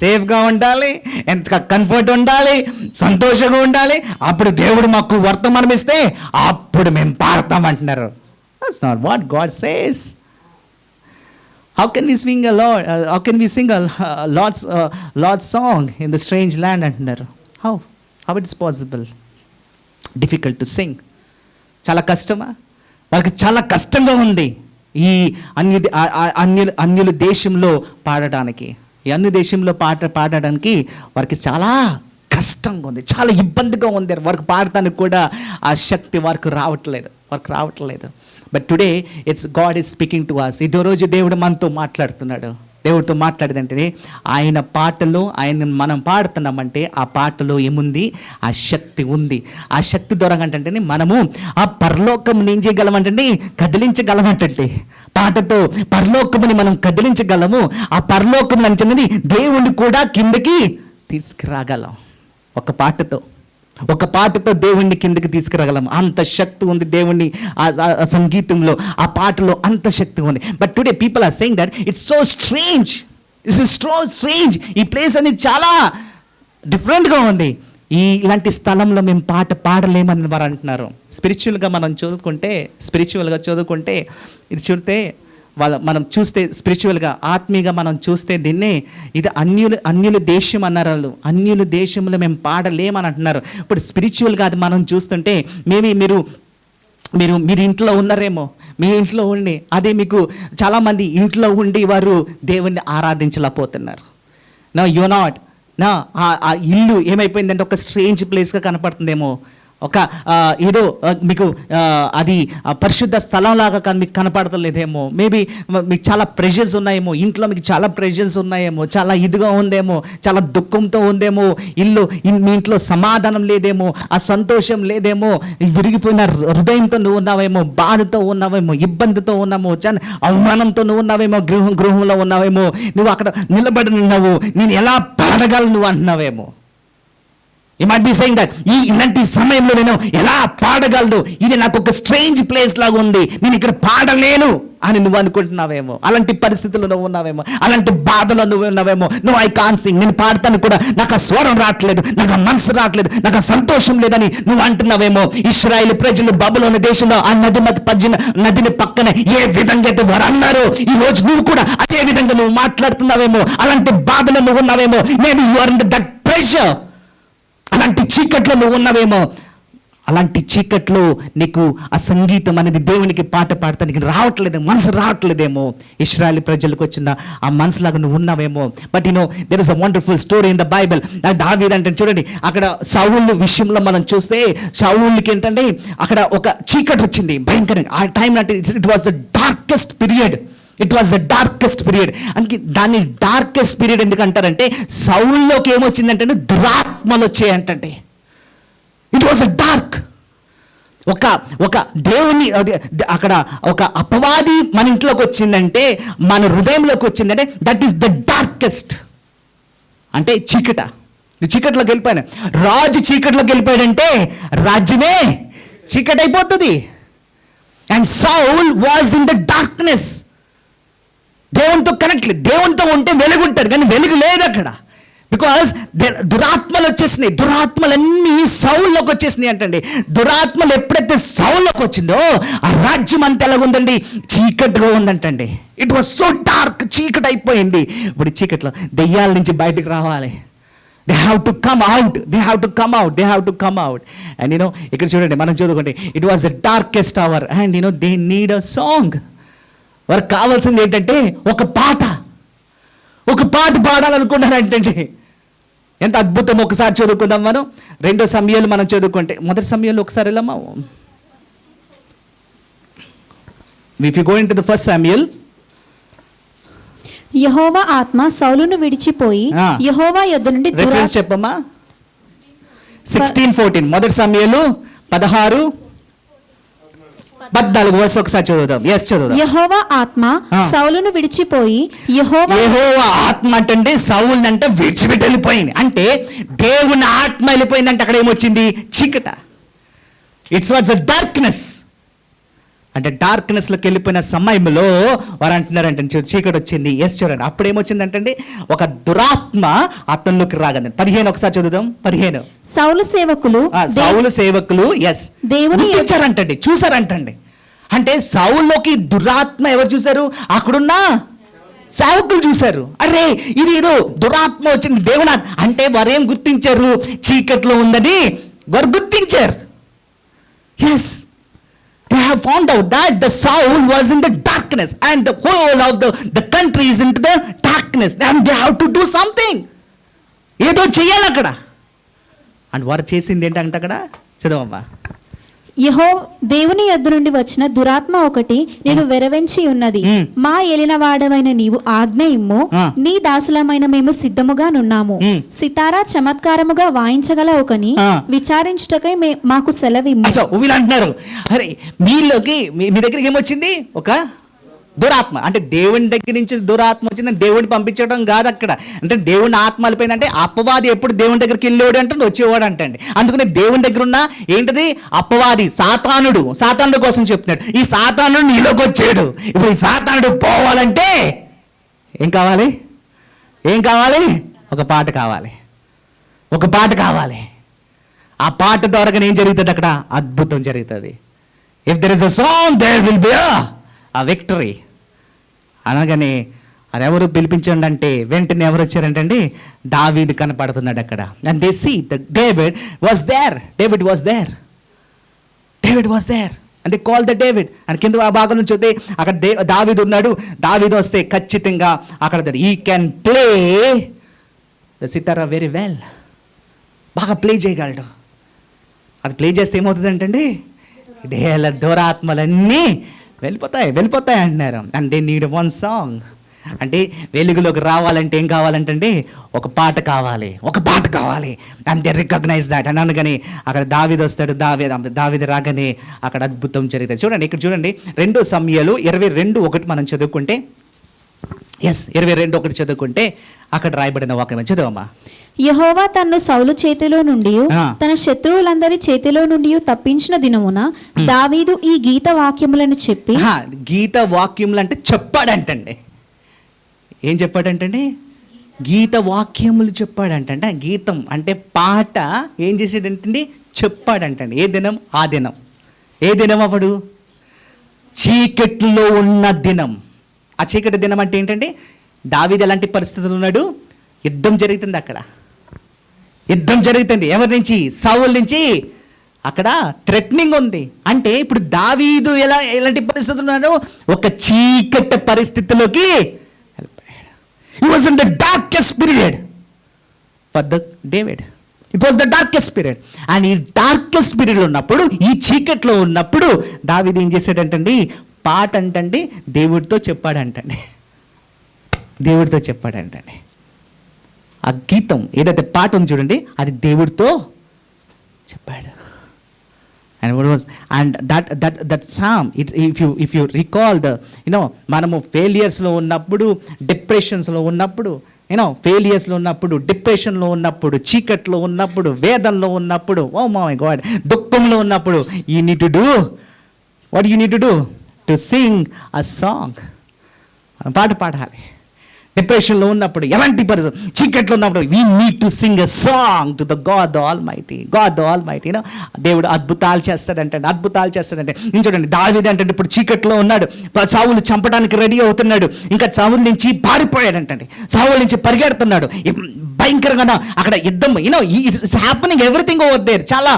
సేఫ్గా ఉండాలి, ఎంత కంఫర్ట్ ఉండాలి, సంతోషంగా ఉండాలి. అప్పుడు దేవుడు మాకు వర్తమానం ఇస్తే అప్పుడు మేము పాడతాం అంటున్నారు. That's not what God says. How can we sing a Lord's song in the strange land అంటున్నారు. How it is possible? Difficult to sing. చాలా కష్టమా? వాళ్ళకి చాలా కష్టంగా ఉంది ఈ అన్యుల దేశంలో పాడడానికి. ఈ అన్య దేశంలో పాడడానికి వారికి చాలా కష్టంగా ఉంది, చాలా ఇబ్బందిగా ఉంది. వారికి పాడటానికి కూడా ఆ శక్తి వారికి రావట్లేదు. But today God is speaking to us. ఇదో రోజు దేవుడు మనతో మాట్లాడుతున్నాడు. దేవుడితో మాట్లాడేదంటే ఆయన పాటలో మనం పాడుతున్నామంటే ఆ పాటలో ఏముంది? ఆ శక్తి ఉంది. ఆ శక్తి ద్వారా అంటే మనము ఆ పరలోకం ఏం చేయగలమంటే కదిలించగలమంటే. పాటతో పరలోకముని మనం కదిలించగలము. ఆ పరలోకం అంటున్నది దేవుణ్ణి కూడా కిందకి తీసుకురాగలం ఒక పాటతో. ఒక పాటతో దేవుణ్ణి కిందకి తీసుకురాగలం. అంత శక్తి ఉంది దేవుణ్ణి ఆ సంగీతంలో, ఆ పాటలో అంత శక్తి ఉంది. But today people are saying that it's so strange, ఈ ప్లేస్ అనేది చాలా డిఫరెంట్గా ఉంది, ఇలాంటి స్థలంలో మేము పాట పాడలేమని వారు అంటున్నారు. స్పిరిచువల్గా చదువుకుంటే ఇది చూస్తే మనం చూస్తే స్పిరిచువల్గా, ఆత్మీయంగా మనం చూస్తే దీన్నే ఇది అన్యుల దేశం అన్నారు వాళ్ళు. అన్యుల దేశంలో మేము పాడలేమని అంటున్నారు. ఇప్పుడు స్పిరిచువల్గా అది మనం చూస్తుంటే మీరు ఇంట్లో ఉన్నారేమో, మీ ఇంట్లో ఉండి అదే మీకు చాలామంది ఇంట్లో ఉండి వారు దేవుణ్ణి ఆరాధించలేకపోతున్నారు. నా యు నాట్ నా ఆ ఇల్లు ఏమైపోయిందంటే ఒక స్ట్రేంజ్ ప్లేస్గా కనపడుతుందేమో, ఒక ఏదో మీకు అది పరిశుద్ధ స్థలంలాగా కానీ మీకు కనపడతలేదేమో. మేబీ మీకు చాలా ప్రెషర్స్ ఉన్నాయేమో, ఇంట్లో మీకు చాలా ప్రెషర్స్ ఉన్నాయేమో, చాలా ఇదిగా ఉందేమో, చాలా దుఃఖంతో ఉందేమో మీ ఇంట్లో సమాధానం లేదేమో, ఆ సంతోషం లేదేమో, విరిగిపోయిన హృదయంతో నువ్వు ఉన్నావేమో, బాధతో ఉన్నావేమో, ఇబ్బందితో ఉన్నామో, అవమానంతో నువ్వు ఉన్నావేమో, గృహంలో ఉన్నావేమో, నువ్వు అక్కడ నిలబడి ఉన్నావు, నేను ఎలా పాడగలను నువ్వు అంటున్నావేమో. You might be saying that ఇలాంటి సమయంలో నేను ఎలా పాడగలను, ఇది నాకు ఒక స్ట్రేంజ్ ప్లేస్ లాగా ఉంది, నేను ఇక్కడ పాడలేను అని నువ్వు అనుకుంటున్నావేమో. అలాంటి పరిస్థితుల్లో నువ్వు ఉన్నావేమో, అలాంటి బాధలో నువ్వు ఉన్నావేమో. నువ్వు ఐ కాన్ సింగ్, నేను పాడతాను కూడా నాకు ఆ స్వరం రావట్లేదు, నాకు ఆ మనసు రావట్లేదు, నాకు ఆ సంతోషం లేదని నువ్వు అంటున్నావేమో. ఇశ్రాయేలు ప్రజలు బబులోను దేశంలో ఆ నదిని పక్కన ఏ విధంగా అయితే వారు అన్నారు, ఈ రోజు నువ్వు కూడా అదే విధంగా నువ్వు మాట్లాడుతున్నావేమో. అలాంటి బాధలో నువ్వు ఉన్నావేమో. Maybe you are in that pressure. అలాంటి చీకట్లో నువ్వు ఉన్నావేమో. అలాంటి చీకట్లో నీకు ఆ సంగీతం అనేది దేవునికి పాట పాడటానికి మనసు రావట్లేదేమో. ఇశ్రాయేల్ ప్రజలకు వచ్చిన ఆ మనసులాగా నువ్వు ఉన్నావేమో. But there is a wonderful story in the Bible. దావీదు అంటే చూడండి, అక్కడ సౌలు విషయంలో మనం చూస్తే సౌలుకి ఏంటంటే అక్కడ ఒక చీకటి వచ్చింది భయంకరంగా. ఆ టైం అంటే it was the darkest period. అందుకే దాన్ని డార్కెస్ట్ పీరియడ్ ఎందుకు అంటారంటే, సౌల్లోకి ఏమొచ్చిందంటే దురాత్మలు వచ్చాయంటే. ఇట్ వాజ్ అ డార్క్, ఒక దేవుని అక్కడ ఒక అపవాది మన ఇంట్లోకి వచ్చిందంటే, మన హృదయంలోకి వచ్చిందంటే, దట్ ఈస్ ద డార్కెస్ట్. అంటే చీకట్లోకి వెళ్ళిపోయాను. రాజు చీకట్లోకి వెళ్ళిపోయాడంటే రాజ్యమే చీకటి అయిపోతుంది. And Saul was in the darkness. దేవునితో కనెక్ట్ లేదు. దేవునితో ఉంటే వెలుగు ఉంటుంది, కానీ వెలుగు లేదు అక్కడ. బికాస్ దురాత్మలు వచ్చేసినాయి. దురాత్మలన్నీ సౌల్లోకి వచ్చేసినాయి అంటండి. దురాత్మలు ఎప్పుడైతే సౌల్లోకి వచ్చిందో ఆ రాజ్యం అంతా ఎలాగుందండి, చీకటిగా ఉందంటండి. ఇట్ వాజ్ సో డార్క్, చీకటి అయిపోయింది. ఇప్పుడు చీకట్లో దెయ్యాల నుంచి బయటకు రావాలి. They have to come out. And ఇక్కడ చూడండి, మనం చదువుకుంటే it was the darkest hour and they need a song. వారికి కావాల్సింది ఏంటంటే ఒక పాట పాడాలనుకున్నారంటే. ఎంత అద్భుతం. ఒకసారి చదువుకుందాం మనం. 2 సమయాలు మనం చదువుకుంటే, మొదటి సమయాలు ఒకసారి వెళ్ళమ్మా. If you go into the first Samuel. యెహోవా ఆత్మ సౌలును విడిచిపోయి యెహోవా యొద్ద నుండి రిఫరెన్స్ చెప్పమ్మా. 16:14 మొదటి సమయాలు 16:14 వర్స్ ఒకసారి చదువుదాం. చదువుదాం. యెహోవా ఆత్మ సౌలును విడిచిపోయి యెహోవా ఆత్మ అంటే సౌలుని అంటే విడిచిపెట్టి వెళ్ళిపోయింది. అంటే దేవుని ఆత్మ వెళ్ళిపోయిందంటే అక్కడ ఏమొచ్చింది, చీకట. It's what's the darkness. అంటే డార్క్నెస్లోకి వెళ్ళిపోయిన సమయంలో వారు అంటున్నారంటే చీకటి వచ్చింది. చూడండి, అప్పుడు ఏమొచ్చిందంటే ఒక దురాత్మ అతనిలోకి రాగండి. 15 ఒకసారి చదువుదాం. 15 సౌలు సేవకులు దేవుని ఇచ్చారంటండి, చూసారంటండి. అంటే సౌలులోకి దురాత్మ ఎవరు చూశారు, అక్కడున్న సేవకులు చూశారు. అరే ఇది ఏదో దురాత్మ వచ్చింది దేవుని అంటే వారేం గుర్తించారు, చీకట్లో ఉందని వారు గుర్తించారు. They have found out that the Saul was in the darkness and the whole of the country is into the darkness. Then they have to do something. ఏదో చెయ్యాలి అక్కడ. అండ్ వారు చేసింది ఏంటంటే అక్కడ చదవమ్మా. దేవుని యొద్ద నుండి వచ్చిన దురాత్మ ఒకటి నేను వెరవెంచి ఉన్నది. మా ఏలినవాడవైన నీవు ఆజ్ఞ ఇమ్ము, నీ దాసులమైన మేము సిద్ధముగా నున్నాము. సితారా చమత్కారముగా వాయించగల ఒకని విచారించుటకై మాకు సెలవిమ్ము. వీళ్ళు అంటున్నారు, అరే మీలోకి మీ దగ్గరికి ఏమొచ్చింది, ఒక దురాత్మ అంటే దేవుని దగ్గర నుంచి దురాత్మ వచ్చిందని దేవుడిని పంపించడం కాదు అక్కడ. అంటే దేవుని ఆత్మ వెళ్ళిపోయిందంటే అపవాది ఎప్పుడు దేవుని దగ్గరికి వెళ్ళేవాడు అంటే వచ్చేవాడు అంటండి. అందుకని దేవుని దగ్గర ఉన్న ఏంటిది అపవాది సాతానుడు కోసం చెప్తున్నాడు. ఈ సాతానుడు నీలోకి వచ్చాడు. ఇప్పుడు ఈ సాతానుడు పోవాలంటే ఏం కావాలి? ఒక పాట కావాలి. ఆ పాట ద్వారా ఏం జరుగుతుంది? అక్కడ అద్భుతం జరుగుతుంది. If there is a song there will be a victory అనగానే అది ఎవరు పిలిపించండి అంటే వెంటనే ఎవరు వచ్చారంటండి? దావీదు కనపడుతున్నాడు అక్కడ. And they see that David was there and they call the David. And కింద ఆ భాగం నుంచి వస్తే అక్కడ దావీదు ఉన్నాడు. దావీదు వస్తే ఖచ్చితంగా అక్కడ he can play the sitar very well, బాగా ప్లే చేయగలడు. అది ప్లే చేస్తే ఏమవుతుంది అంటండి? ఇదేళ్ళ దురాత్మలన్నీ వెళ్ళిపోతాయి అంటున్నారు. And they need one song. అంటే వెలుగులోకి రావాలంటే ఏం కావాలంటే ఒక పాట కావాలి. అండ్ దే రికగ్నైజ్ దాట్ అని అనగానే అక్కడ దావీదు వస్తాడు. దావీదు రాగానే అక్కడ అద్భుతం జరుగుతుంది. చూడండి ఇక్కడ చూడండి 2 సమూయేలు 22:1 మనం చదువుకుంటే 22:1 చదువుకుంటే అక్కడ రాయబడిన వాక్యం చదువమ్మా. యెహోవా తన్ను సౌలు చేతిలో నుండి తన శత్రువులందరి చేతిలో నుండి తప్పించిన దినమున దావీదు ఈ గీత వాక్యములను చెప్పి. గీత వాక్యములు అంటే చెప్పాడంటండి. ఏం చెప్పాడంటండి? గీత వాక్యములు చెప్పాడంటే. గీతం అంటే పాట ఏం చేసాడంటండి? చెప్పాడంటండి. ఏ దినం? ఆ దినం. ఏ దినం అప్పుడు? చీకట్లో ఉన్న దినం. ఆ చీకటి దినం అంటే ఏంటంటే దావీదు ఎలాంటి పరిస్థితులు ఉన్నాడు? యుద్ధం జరుగుతుంది అక్కడ. ఎవరి నుంచి? సౌలు నుంచి. అక్కడ థ్రెటనింగ్ ఉంది. అంటే ఇప్పుడు దావీదు ఎలాంటి పరిస్థితులు ఉన్నాడు? ఒక చీకటి పరిస్థితిలోకి వెళ్ళిపోయాడు. It was in the darkest period for the David. It was the darkest period. And ఈ డార్కెస్ట్ పీరియడ్లో ఉన్నప్పుడు, ఈ చీకట్లో ఉన్నప్పుడు దావీదు ఏం చేశాడంటండి? పాట అంటండి దేవుడితో చెప్పాడంటండి. ఆ గీతం ఏదైతే పాట ఉంది చూడండి, అది దేవుడితో చెప్పాడు. And that psalm if you recall మనము ఫెయిలియర్స్లో ఉన్నప్పుడు, డిప్రెషన్స్లో ఉన్నప్పుడు, డిప్రెషన్లో ఉన్నప్పుడు, చీకట్లో ఉన్నప్పుడు, వేదనలో ఉన్నప్పుడు, ఓ మై గాడ్, దుఃఖంలో ఉన్నప్పుడు, what you need to do? To sing a song. పాట పాడాలి. డిప్రెషన్లో ఉన్నప్పుడు, ఎలాంటి పరిస్థితి, చీకట్లో ఉన్నప్పుడు, we need to sing a song to the God the all mighty. దేవుడు అద్భుతాలు చేస్తాడంటే. నేను చూడండి, దావీదు అంటే ఇప్పుడు చీకట్లో ఉన్నాడు. సౌలు చంపడానికి రెడీ అవుతున్నాడు. ఇంకా సౌలు నుంచి పారిపోయాడంటండి. సౌలు నుంచి పరిగెడుతున్నాడు. భయంకరంగా అక్కడ యుద్ధం. It's happening everything over there. చాలా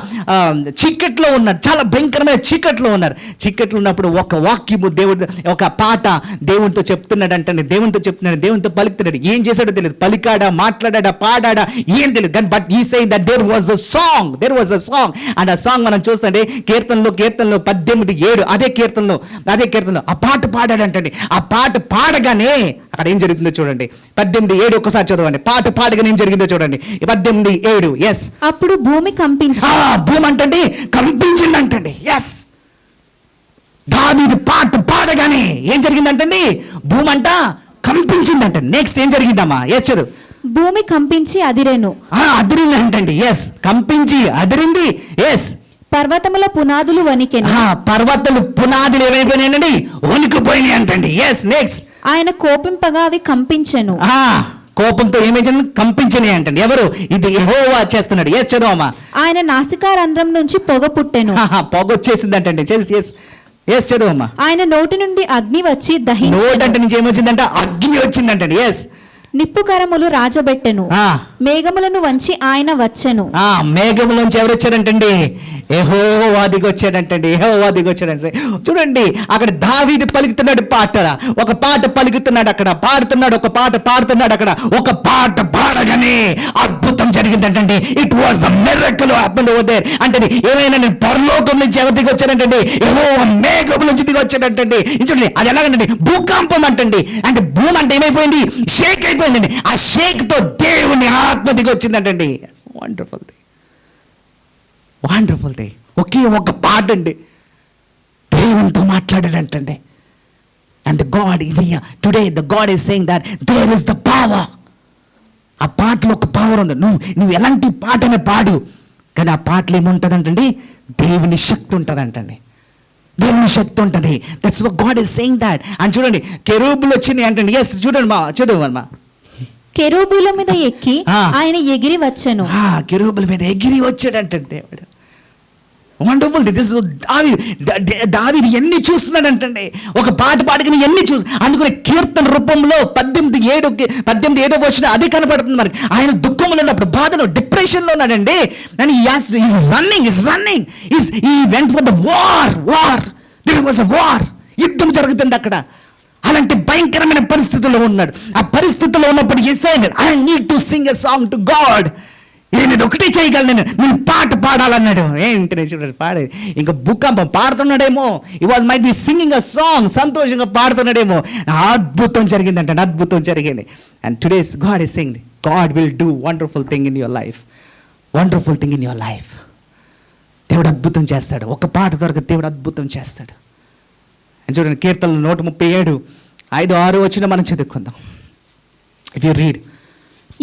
చీకట్లో ఉన్నారు. చాలా భయంకరమైన చీకట్లో ఉన్నారు. చీకట్లో ఉన్నప్పుడు ఒక వాక్యము దేవుడు, ఒక పాట దేవునితో చెప్తున్నాడు అంటే. దేవునితో పలుకుతున్నాడు. ఏం చేశాడో తెలియదు. పలికాడా, మాట్లాడా, పాడా ఏం తెలియదు. But he saying that there was a song. And ఆ సాంగ్ మనం చూస్తుంటే కీర్తనలో 18:7 అదే కీర్తనలో ఆ పాట పాడాడంటండి. ఆ పాట పాడగానే అక్కడ ఏం జరుగుతుందో చూడండి. 18:7 ఒకసారి చదవండి. పాట పాడగానే ఏం జరిగిందో చూడండి. 18:7. ఎస్. అప్పుడు భూమి భూమి అంటండి కంపించిందంటండి. ఎస్. దావీదు పాట పాడగానే ఏం జరిగిందంటండి? భూమి అంట కంపించిందంట. నెక్స్ట్ ఏం జరిగిందమ్మా? ఎస్ చదువు. భూమి కంపించి అదిరెను. అదిరింది అంటండి. ఎస్. కంపించి అదిరింది. ఎస్. పర్వతముల పునాదులు వణికెను. పర్వతాలు పునాదులు ఏమైపోయినాయండి? వణికిపోయినాయి అంటండి. ఎస్. నెక్స్ట్. ఆయన కోపింపగా అవి కంపించెను. కోపంతో ఏమైంది? కంపించినాయి అంటండి. ఎవరు? ఇది యెహోవా చేస్తున్నాడు. ఎస్ చదవమ్మా. ఆయన నాసికారంధ్రం నుంచి పొగ పుట్టెను. పొగ వచ్చేసింది అంటండి. ఎస్ చదవమ్మా. ఆయన నోటి నుండి అగ్ని వచ్చి దహించెను. నోటి నుంచి ఏమొచ్చిందంట? అగ్ని వచ్చిందంటండి. ఎస్. నిప్పుకరములు రాజబెట్టెను. మేఘములను వంచి ఆయన వచ్చెను. మేఘములోంచి ఎవరు వచ్చాడంటండి? యెహోవా దిగి వచ్చాడంటండి. చూడండి, అక్కడ దావీదు పలుకుతున్నాడు పాట. ఒక పాట పలుకుతున్నాడు అక్కడ, పాడుతున్నాడు. ఒక పాట పాడుతున్నాడు అక్కడ. ఒక పాట పాడగానే అద్భుతం జరిగిందంటండి. It was a miracle happened over there. అంటే ఏమైనా పరలోకం నుంచి ఎవరు దిగి వచ్చాడంటండి? యెహోవా మేఘం నుంచి దిగి వచ్చాడంటండి. చూడండి, అది ఎలాగంటండి? భూకంపం అంటండి. అంటే భూమి అంటే ఏమైపోయింది? షేక్ అయిపోయిందండి. ఆ షేక్ తో దేవుని ఆత్మ దిగి వచ్చిందంటండి. Wonderful thing. ఒకే ఒక పాట అండి దేవునితో మాట్లాడాడంటండి. And God is here today. The God is saying that there is the power. ఆ పాటలో ఒక పవర్ ఉంది. నువ్వు ఎలాంటి పాటనే పాడు, కానీ ఆ పాటలో ఏముంటుందంటండి, దేవుని శక్తి ఉంటుందంటండి. దేవుని శక్తి ఉంటుంది. That's what God is saying that. And చూడండి, కెరూబులు వచ్చినాయి అంటండి. ఎస్, చూడండి మా, చూడండి మా, కెరూబుల మీద ఎక్కి ఆయన ఎగిరి వచ్చెను. కెరూబుల మీద ఎగిరి వచ్చాడంటండి దేవుడు. వండర్ఫుల్. దిస్ దావీదు ఎన్ని చూస్తున్నాడంటండి, ఒక పాట పాడుకుని ఎన్ని అందుకని కీర్తన రూపంలో 18:7 వచ్చిన అది కనపడుతుంది మనకి. ఆయన దుఃఖంలో ఉన్నప్పుడు, బాధలో, డిప్రెషన్లో ఉన్నాడండి. And he went for the war. There was a war. యుద్ధం జరుగుతుంది అక్కడ. అలాంటి భయంకరమైన పరిస్థితుల్లో ఉన్నాడు. ఆ పరిస్థితుల్లో ఉన్నప్పుడు I need to sing a song to God. నేను ఒకటే చేయగలను, నేను పాట పాడాలన్నాడు. ఏంటి చూడండి, పాడేది ఇంకా భూకంపం పాడుతున్నాడేమో. Might be singing a song, సంతోషంగా పాడుతున్నాడేమో. అద్భుతం జరిగిందంటే అద్భుతం జరిగింది. And today's God is saying God will do wonderful thing in your life. Wonderful thing in your life. దేవుడు అద్భుతం చేస్తాడు. ఒక పాట దొరక దేవుడు అద్భుతం చేస్తాడు. అండ్ చూడండి, కీర్తనలు 137:5-6 వచ్చిన మనం చదువుకుందాం. If you read.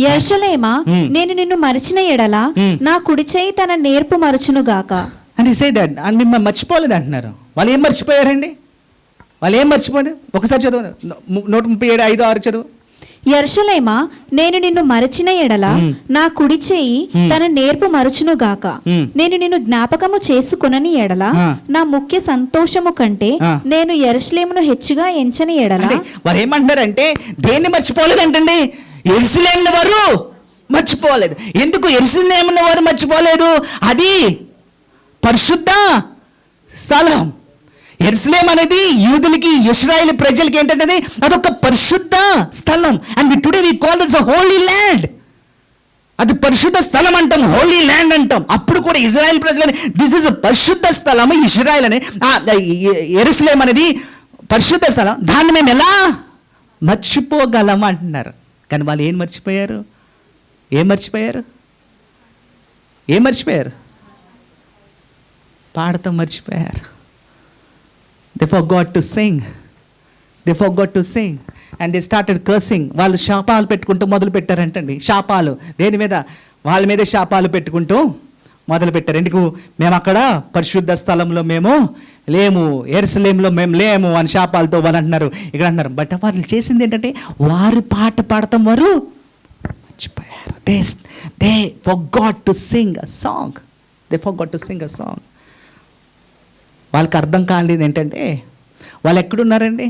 యెరూషలేమా, నేను నిన్ను మరిచిన ఎడల నా కుడి చేయి తన నేర్పు మరచునుగాక. అని సే దట్. అని మిమ్మల్ని మర్చిపోలేదు అంటున్నారు. వాళ్ళు ఏం మర్చిపోయారండి? వాళ్ళు ఏం మర్చిపోలేదు? ఒకసారి చదువు, 137:5-6 చదువు. యెరూషలేమా, నేను నిన్ను మరచిన ఎడల నా కుడి చేయి తన నేర్పు మరచునుగాక. నేను నిన్ను జ్ఞాపకము చేసుకొనని ఎడల నా ముఖ్య సంతోషము కంటే నేను యెరూషలేమును హెచ్చుగా ఎంచని ఎడల. వారు ఏమంటున్నారంటే దేన్ని మర్చిపోలేదంటండి, యెరూషలేమును వారు మర్చిపోలేదు. ఎందుకు యెరూషలేమును వారు మర్చిపోలేదు? అది పరిశుద్ధ స్థలం. యెరూషలేం అనేది యూదులకి, ఇశ్రాయేలు ప్రజలకి ఏంటంటే అదొక పరిశుద్ధ స్థలం. And today we call it's a holy land. అది పరిశుద్ధ స్థలం అంటాం, హోలీ ల్యాండ్ అంటాం. అప్పుడు కూడా ఇజ్రాయెల్ ప్రజలని దిస్ ఇస్ పరిశుద్ధ స్థలం. ఇజ్రాయెల్ అనే యెరూషలేం అనేది పరిశుద్ధ స్థలం. దాన్ని మేము ఎలా మర్చిపోగలం అంటున్నారు. కానీ వాళ్ళు ఏం మర్చిపోయారు? పాడతాం మర్చిపోయారు. They forgot to sing. And they started cursing. వాళ్ళు శాపాలు పెట్టుకుంటూ మొదలు పెట్టారంటండి. శాపాలు దేని మీద? వాళ్ళ మీద శాపాలు పెట్టుకుంటూ మొదలు పెట్టారు. ఎందుకు? మేము అక్కడ పరిశుద్ధ స్థలంలో మేము లేము, యెరూషలేములో మేము లేము అని శాపాలతో వాళ్ళు అంటున్నారు. ఇక్కడ అంటున్నారు. బట్ వాళ్ళు చేసింది ఏంటంటే వారు పాట పాడతాం వారు మర్చిపోయారు. They forgot to sing a song. వాళ్ళకి అర్థం కాలేదు ఏంటంటే వాళ్ళు ఎక్కడున్నారండి.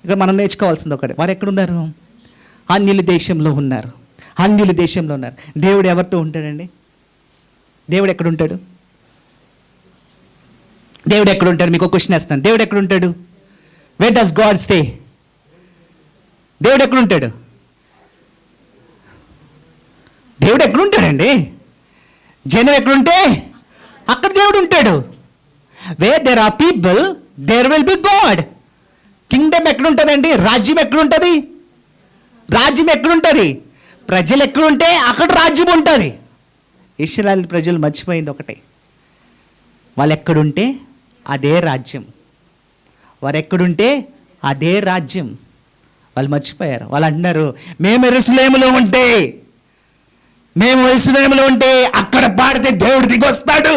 ఇక్కడ మనం నేర్చుకోవాల్సింది ఒకటి. వారు ఎక్కడున్నారు? అన్యుల దేశంలో ఉన్నారు. దేవుడు ఎవరితో ఉంటాడండి? దేవుడు ఎక్కడుంటాడు? మీకు ఒక క్వశ్చన్ వేస్తాను. దేవుడు ఎక్కడుంటాడు? Where does God stay? దేవుడు ఎక్కడుంటాడు? దేవుడు ఎక్కడుంటాడండి? జనం ఎక్కడుంటే అక్కడ దేవుడు ఉంటాడు. Where there are people, there will be God. Kingdom ఎక్కడుంటుందండి? రాజ్యం ఎక్కడుంటుంది? ప్రజలు ఎక్కడుంటే అక్కడ రాజ్యం ఉంటుంది. ఇశ్రాయేలు ప్రజలు మర్చిపోయింది ఒకటే, వాళ్ళు ఎక్కడుంటే అదే రాజ్యం. వాళ్ళు మర్చిపోయారు. వాళ్ళు అంటున్నారు మేము యెరూషలేములో ఉంటే అక్కడ పాడితే దేవుడు దిగొస్తాడు.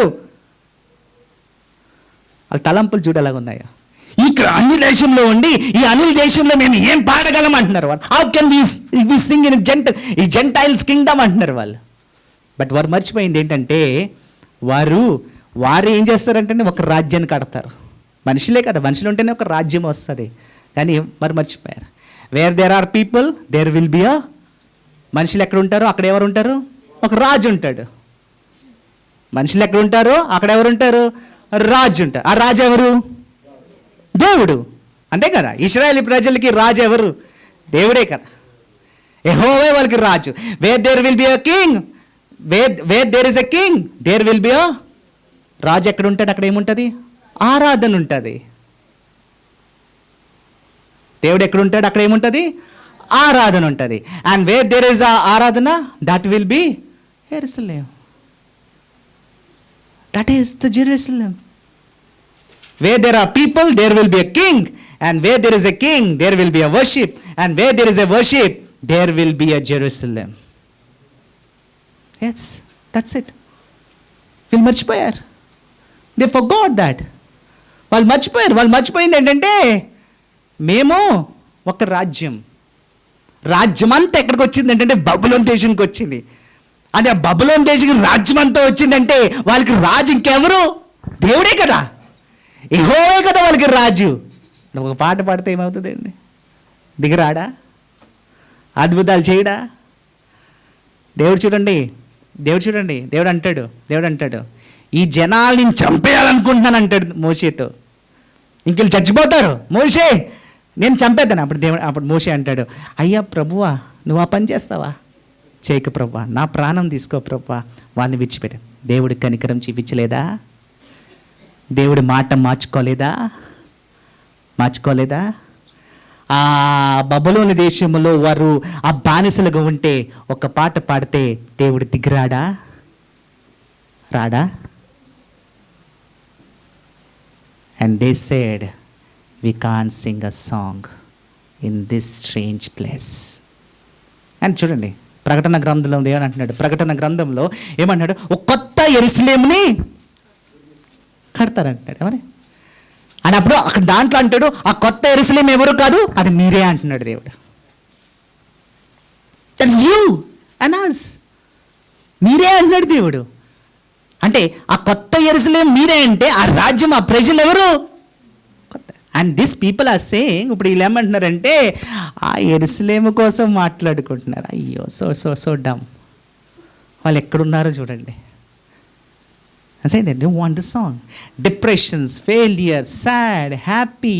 వాళ్ళ తలంపులు చూడలాగా ఉన్నాయా? ఇక్కడ అన్ని దేశంలో ఉండి ఈ అనిల్ దేశంలో మేము ఏం పాడగలం అంటున్నారు వాళ్ళు. How can we sing in the gentiles kingdom అంటున్నారు వాళ్ళు. బట్ వారు మర్చిపోయింది ఏంటంటే వారు ఏం చేస్తారంటే ఒక రాజ్యాన్ని కడతారు. మనుషులే కదా, మనుషులు ఉంటేనే ఒక రాజ్యం వస్తుంది. కానీ మరి మర్చిపోయారు. Where there are people there will be మనుషులు ఎక్కడ ఉంటారో అక్కడ ఎవరు ఉంటారు? ఒక రాజు ఉంటాడు. మనుషులు ఎక్కడ ఉంటారో అక్కడ ఎవరు ఉంటారు? రాజు ఉంటారు. ఆ రాజు ఎవరు? దేవుడు. అంతే కదా. ఇశ్రాయేలు ప్రజలకి రాజు ఎవరు? దేవుడే కదా. యెహోవా వాళ్ళకి రాజు. Where there will be a king, where there is a king there will be a రాజు. ఎక్కడ ఉంటాడు అక్కడ ఏముంటుంది? ఆరాధన ఉంటుంది. దేవుడు ఎక్కడ ఉంటాడు అక్కడ ఏముంటుంది? ఆరాధన ఉంటుంది. And where there is a ఆరాధన దట్ విల్ బి యెరూషలేం. That is the Jerusalem. Where there are people, there will be a king. And where there is a king, there will be a worship. And where there is a worship, there will be a Jerusalem. Yes, that's it. వీళ్ళు మర్చిపోయారు. They forgot that. వాళ్ళు మర్చిపోయింది ఏంటంటే మేము ఒక రాజ్యం అంతా ఎక్కడికి వచ్చింది ఏంటంటే బబులోన్ దేశానికి వచ్చింది. అంటే ఆ బబులోన్ దేశం రాజ్యం అంతా వచ్చిందంటే వాళ్ళకి రాజు ఇంకెవరు? దేవుడే కదా, యెహోవే కదా వాళ్ళకి రాజు. ఒక పాట పాడితే ఏమవుతుంది అండి? దిగిరాడా? అద్భుతాలు చేయడా? దేవుడు చూడండి, దేవుడు అంటాడు ఈ జనాల్ని చంపేయాలనుకుంటున్నాను అంటాడు మోషేతో. ఇంకెళ్ళి చచ్చిపోతారు. మోషే నేను చంపేద్దాను. అప్పుడు మోషే అంటాడు, అయ్యా ప్రభువా నువ్వు ఆ పని చేస్తావా? చేయకు ప్రభువా, నా ప్రాణం తీసుకో ప్రభువా, వాడిని విడిచిపెట్టు. దేవుడి కనికరం చూపించలేదా? దేవుడి మాట మార్చుకోలేదా? ఆ బబులోని దేశంలో వారు ఆ బానిసలుగా ఉంటే ఒక పాట పాడితే దేవుడు దిగిరాడా? రాడా? And they said, we can't sing a song in this strange place. And చూడండి ప్రకటన గ్రంథంలో ఏమంటున్నాడు? ప్రకటన గ్రంథంలో ఏమన్నాడు? ఒక కొత్త యెరూషలేముని కడతారంటాడు. ఎవరి అని అప్పుడు అక్కడ దాంట్లో అంటాడు, ఆ కొత్త యెరూషలేము ఎవరు కాదు, అది మీరే అంటున్నాడు దేవుడు. That's you and us. మీరే అంటున్నాడు దేవుడు. అంటే ఆ కొత్త యెరూషలేము మీరే అంటే ఆ రాజ్యం, ఆ ప్రజలు ఎవరు? కొత్త. And this people are saying, ఇప్పుడు వీళ్ళు ఏమంటున్నారంటే ఆ యెరూషలేము కోసం మాట్లాడుకుంటున్నారు. అయ్యో సో డమ్. వాళ్ళు ఎక్కడున్నారో చూడండి. Say that they want the song. Depressions, failure, sad, happy,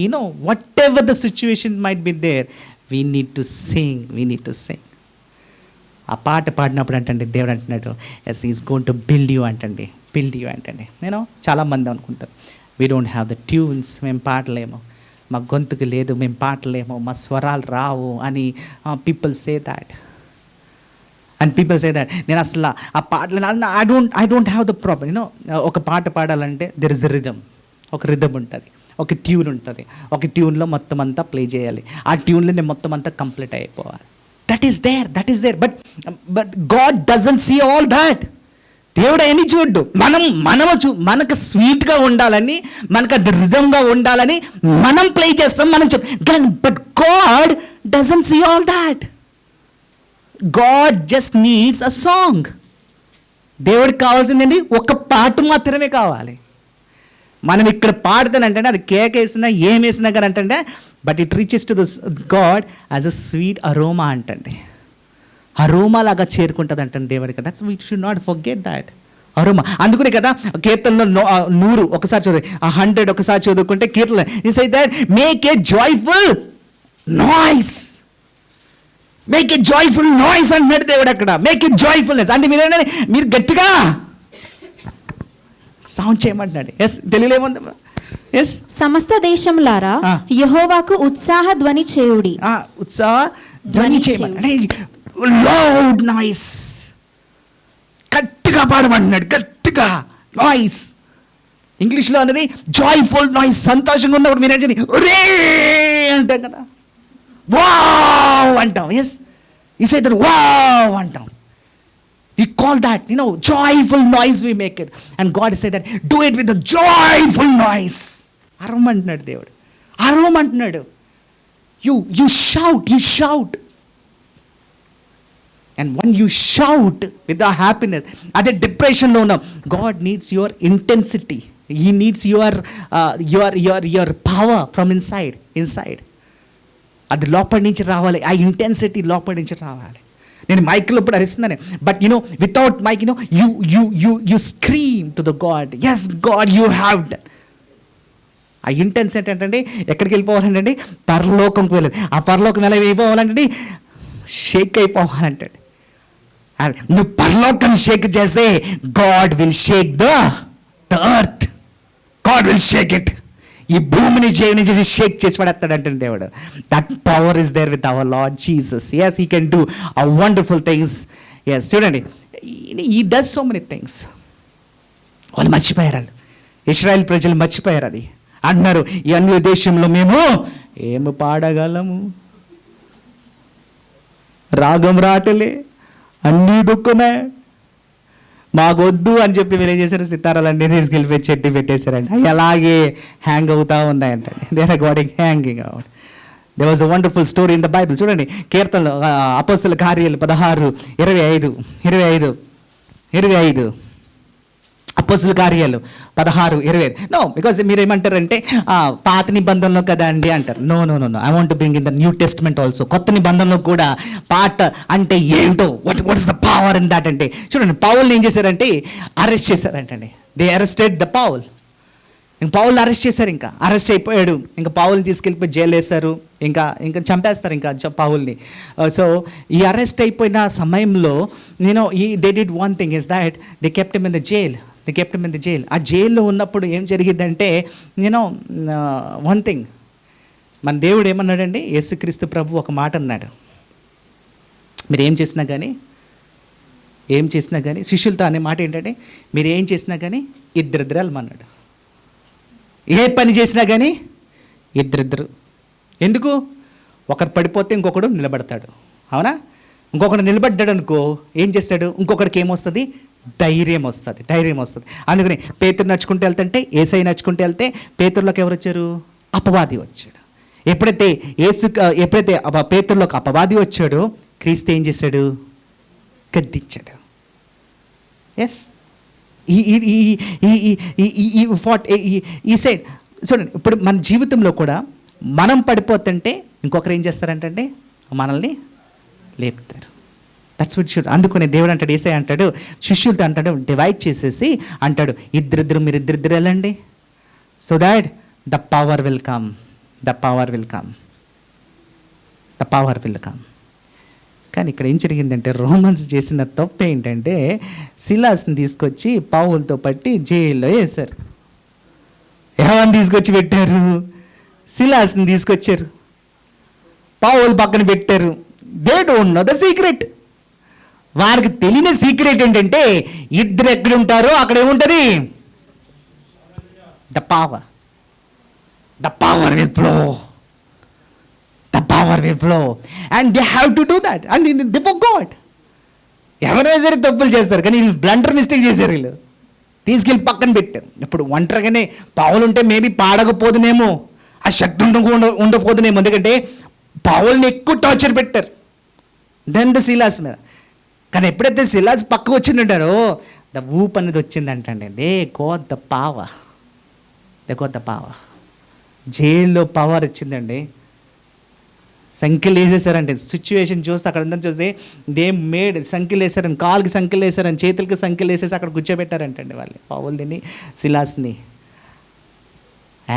whatever the situation might be there, we need to sing. ఆ పాట పాడినప్పుడు అంటే దేవుడు అంటున్నాడు, yes is going to build you అంటండి. చాలామంది అనుకుంటారు we don't have the tunes, మేము పాడలేము, మా గొంతుకు లేదు, మేము పాడలేము, మా స్వరాలు రావు అని people say that. And people say that నేను అసలు ఆ పాటలు I don't have the problem. ఒక పాట పాడాలంటే దెర్ ఇస్ ఎ రిథమ్, ఒక రిథమ్ ఉంటుంది, ఒక ట్యూన్ ఉంటుంది, ఒక ట్యూన్లో మొత్తం అంతా ప్లే చేయాలి, ఆ ట్యూన్లో నేను మొత్తం అంతా కంప్లీట్ అయిపోవాలి. That is there but God doesn't see all that. దేవుడు అవన్నీ చూడ్డు. మనకు స్వీట్గా ఉండాలని, మనకు అది రిథమ్గా ఉండాలని మనం ప్లే చేస్తాం, మనం but God doesn't see all that. God just needs a song. దేవుడికి కావాల్సిందండి ఒక పాట మాత్రమే కావాలి. మనం ఇక్కడ పాడుతానంటే అది కేక్ వేసినా ఏం వేసినా కానీ అంటే but it reaches to the God as a sweet aroma అంటండి. అరోమా లాగా చేరుకుంటుంది అంటండి దేవుడికి. That's we should not forget that aroma. అందుకనే కదా కీర్తనలో 100 ఒకసారి చదువు, 100 ఒకసారి చదువుకుంటే కీర్తన it's like that make a joyful noise. Make a joyful noise అంటున్నాడు దేవుడు అక్కడ. మేక్ ఏ జాయ్ఫుల్నెస్ అంటే మీరు గట్టిగా సౌండ్ చేయమంటున్నాడు. ఎస్ తెలుగులో ఏముంది? ఎస్ సమస్త దేశములారా యెహోవాకు ఉత్సాహ ధ్వని చేయుడి. ఉత్సాహ ధ్వని చేయమని లౌడ్ నాయిస్, గట్టిగా పాడమంటున్నాడు, గట్టిగా నాయిస్. ఇంగ్లీష్లో అన్నది జాయ్ఫుల్ నాయిస్. సంతోషంగా ఉన్నప్పుడు మీరు ఏంటంటే ఒరే అంటాం కదా, వావ్ అంటాం. ఎస్ ఈ సే దట్ వావ్ అంటాం. We call that, joyful noise we make it. And God say that, do it with a joyful noise. అరవమంటున్నాడు దేవుడు, అరవమంటున్నాడు. You shout. And when you shout with the happiness, అదే డిప్రెషన్లో ఉన్నాం, God needs your intensity. He needs your power from inside. అది లోపలి నుంచి రావాలి, intensity లోపలి నుంచి రావాలి. నేను మైక్లో ఇప్పుడు అరిస్తున్నాను, but without mic you scream to the God, yes God you have done. ఆ ఇంటెన్సిటీ ఏంటంటే ఎక్కడికి వెళ్ళిపోవాలంటే పరలోకంకి వెళ్ళాలి. ఆ పరలోకం ఎలా వెళ్ళిపోవాలంటే షేక్ అయిపోవాలంటే, నువ్వు పరలోకాన్ని షేక్ చేస్తే God will shake the earth. God will shake it. ఈ భూమిని చేసి షేక్ చేసి పడేస్తాడంటే దేవుడు. That power is there with our Lord Jesus. Yes he can do a wonderful things. Yes చూడండి, he does so many things. వాళ్ళు మర్చిపోయారు, ఇశ్రాయేల్ ప్రజలు మర్చిపోయారు. అది అంటున్నారు, ఈ అన్య దేశంలో మేము ఏమి పాడగలము, రాగం రాటలే, అన్నీ దుఃఖమే, మాకొద్దు అని చెప్పి వీళ్ళు ఏం చేశారు, సితారాలన్నీ తీసుకెళ్ళిపోయి చెట్టు పెట్టేశారండి. అవి అలాగే హ్యాంగ్ అవుతూ ఉన్నాయంట. They are getting hanging out. They was a wonderful story in the Bible. చూడండి, కీర్తనలు అపోస్తల కార్యాలు 16:25 అపోస్తల కార్యాలు 16:25. నో, బికాజ్ మీరు ఏమంటారంటే పాత నిబంధనలో కదా అండి అంటారు. No no no no, I want to bring in the new testament also. కొత్త నిబంధనలో కూడా పాట అంటే ఏంటో, what is the power in that అంటే, చూడండి పౌల్ని ఏం చేశారంటే అరెస్ట్ చేశారంటండి. They arrested the Paul. ఇంక పౌల్ని అరెస్ట్ చేశారు. ఇంకా అరెస్ట్ అయిపోయాడు. ఇంకా పౌల్ని తీసుకెళ్ళిపోయి జైలు వేస్తారు. ఇంకా చంపేస్తారు ఇంకా పౌల్ని. సో ఈ అరెస్ట్ అయిపోయిన సమయంలో they did one thing is that they kept him in the jail. ఆ జైల్లో ఉన్నప్పుడు ఏం జరిగిందంటే వన్ థింగ్, మన దేవుడు ఏమన్నాడండి, యేసుక్రీస్తు ప్రభు ఒక మాట అన్నాడు, మీరు ఏం చేసినా కానీ శిష్యులతో అనే మాట ఏంటంటే, మీరు ఏం చేసినా కానీ ఇద్దరిద్దరు వెళ్ళమన్నాడు. ఏ పని చేసినా కానీ ఇద్దరిద్దరు. ఎందుకు? ఒకరు పడిపోతే ఇంకొకడు నిలబడతాడు, అవునా? ఇంకొకడు నిలబడ్డాడు అనుకో, ఏం చేస్తాడు, ఇంకొకడికి ఏమొస్తుంది, ధైర్యం వస్తుంది. అందుకని పేతురు నడుచుకుంటూ వెళ్తుంటే, ఏసై నడుచుకుంటూ వెళ్తే పేతురులోకి ఎవరు వచ్చారు, అపవాది వచ్చాడు. ఎప్పుడైతే పేతురులోకి అపవాది వచ్చాడో, క్రీస్తు ఏం చేశాడు, గద్దించాడు. ఎస్, ఈ సైడ్ చూడండి. ఇప్పుడు మన జీవితంలో కూడా మనం పడిపోతుంటే ఇంకొకరు ఏం చేస్తారంటే మనల్ని లేపుతారు. That's what should. అందుకనే దేవుడు అంటాడు, యేసయ్య అంటాడు, శిష్యులతో అంటాడు, డివైడ్ చేసేసి అంటాడు, మీరు ఇద్దరిద్దరు వెళ్ళండి, so that the power will come. కానీ ఇక్కడ ఏం జరిగిందంటే, రోమన్స్ చేసిన తప్పు ఏంటంటే, సిలాస్ని తీసుకొచ్చి పౌలుతో పట్టి జైల్లో వేశారు. ఎవరిని తీసుకొచ్చి పెట్టారు, సిలాస్ని తీసుకొచ్చారు, పౌలు పక్కన పెట్టారు. They don't know the secret. వారికి తెలియని సీక్రెట్ ఏంటంటే, ఇద్దరు ఎక్కడ ఉంటారో అక్కడ ఏముంటుంది, the power will flow and they have to do that and they forgot. ఎవరైనా సరే తప్పులు చేస్తారు, కానీ వీళ్ళు బ్లండర్ మిస్టేక్ చేశారు. వీళ్ళు తీసుకెళ్ళి పక్కన పెట్టారు. ఇప్పుడు ఒంటరిగానే పౌలు ఉంటే మేబీ పాడకపోదునేమో, ఆ శక్తి ఉండకపోదునేమో, ఎందుకంటే పౌల్ని ఎక్కువ టార్చర్ పెట్టారు దెన్ ద సిలాస్ మీద. కానీ ఎప్పుడైతే సిలాస్ పక్కకు వచ్చిందంటారో, ద ఊప్ అనేది వచ్చిందంటండి. They got the power. జైల్లో పవర్ వచ్చిందండి. సంఖ్యలు వేసేసారంటే, సిచ్యువేషన్ చూస్తే అక్కడ అందరం చూస్తే దే మేడ్ సంఖ్యలు వేసారని, కాలుకి సంఖ్యలు వేసారని, చేతులకి సంఖ్యలు వేసేసి అక్కడ కూర్చోబెట్టారంటండి వాళ్ళు పౌల్ని, సిలాస్ని.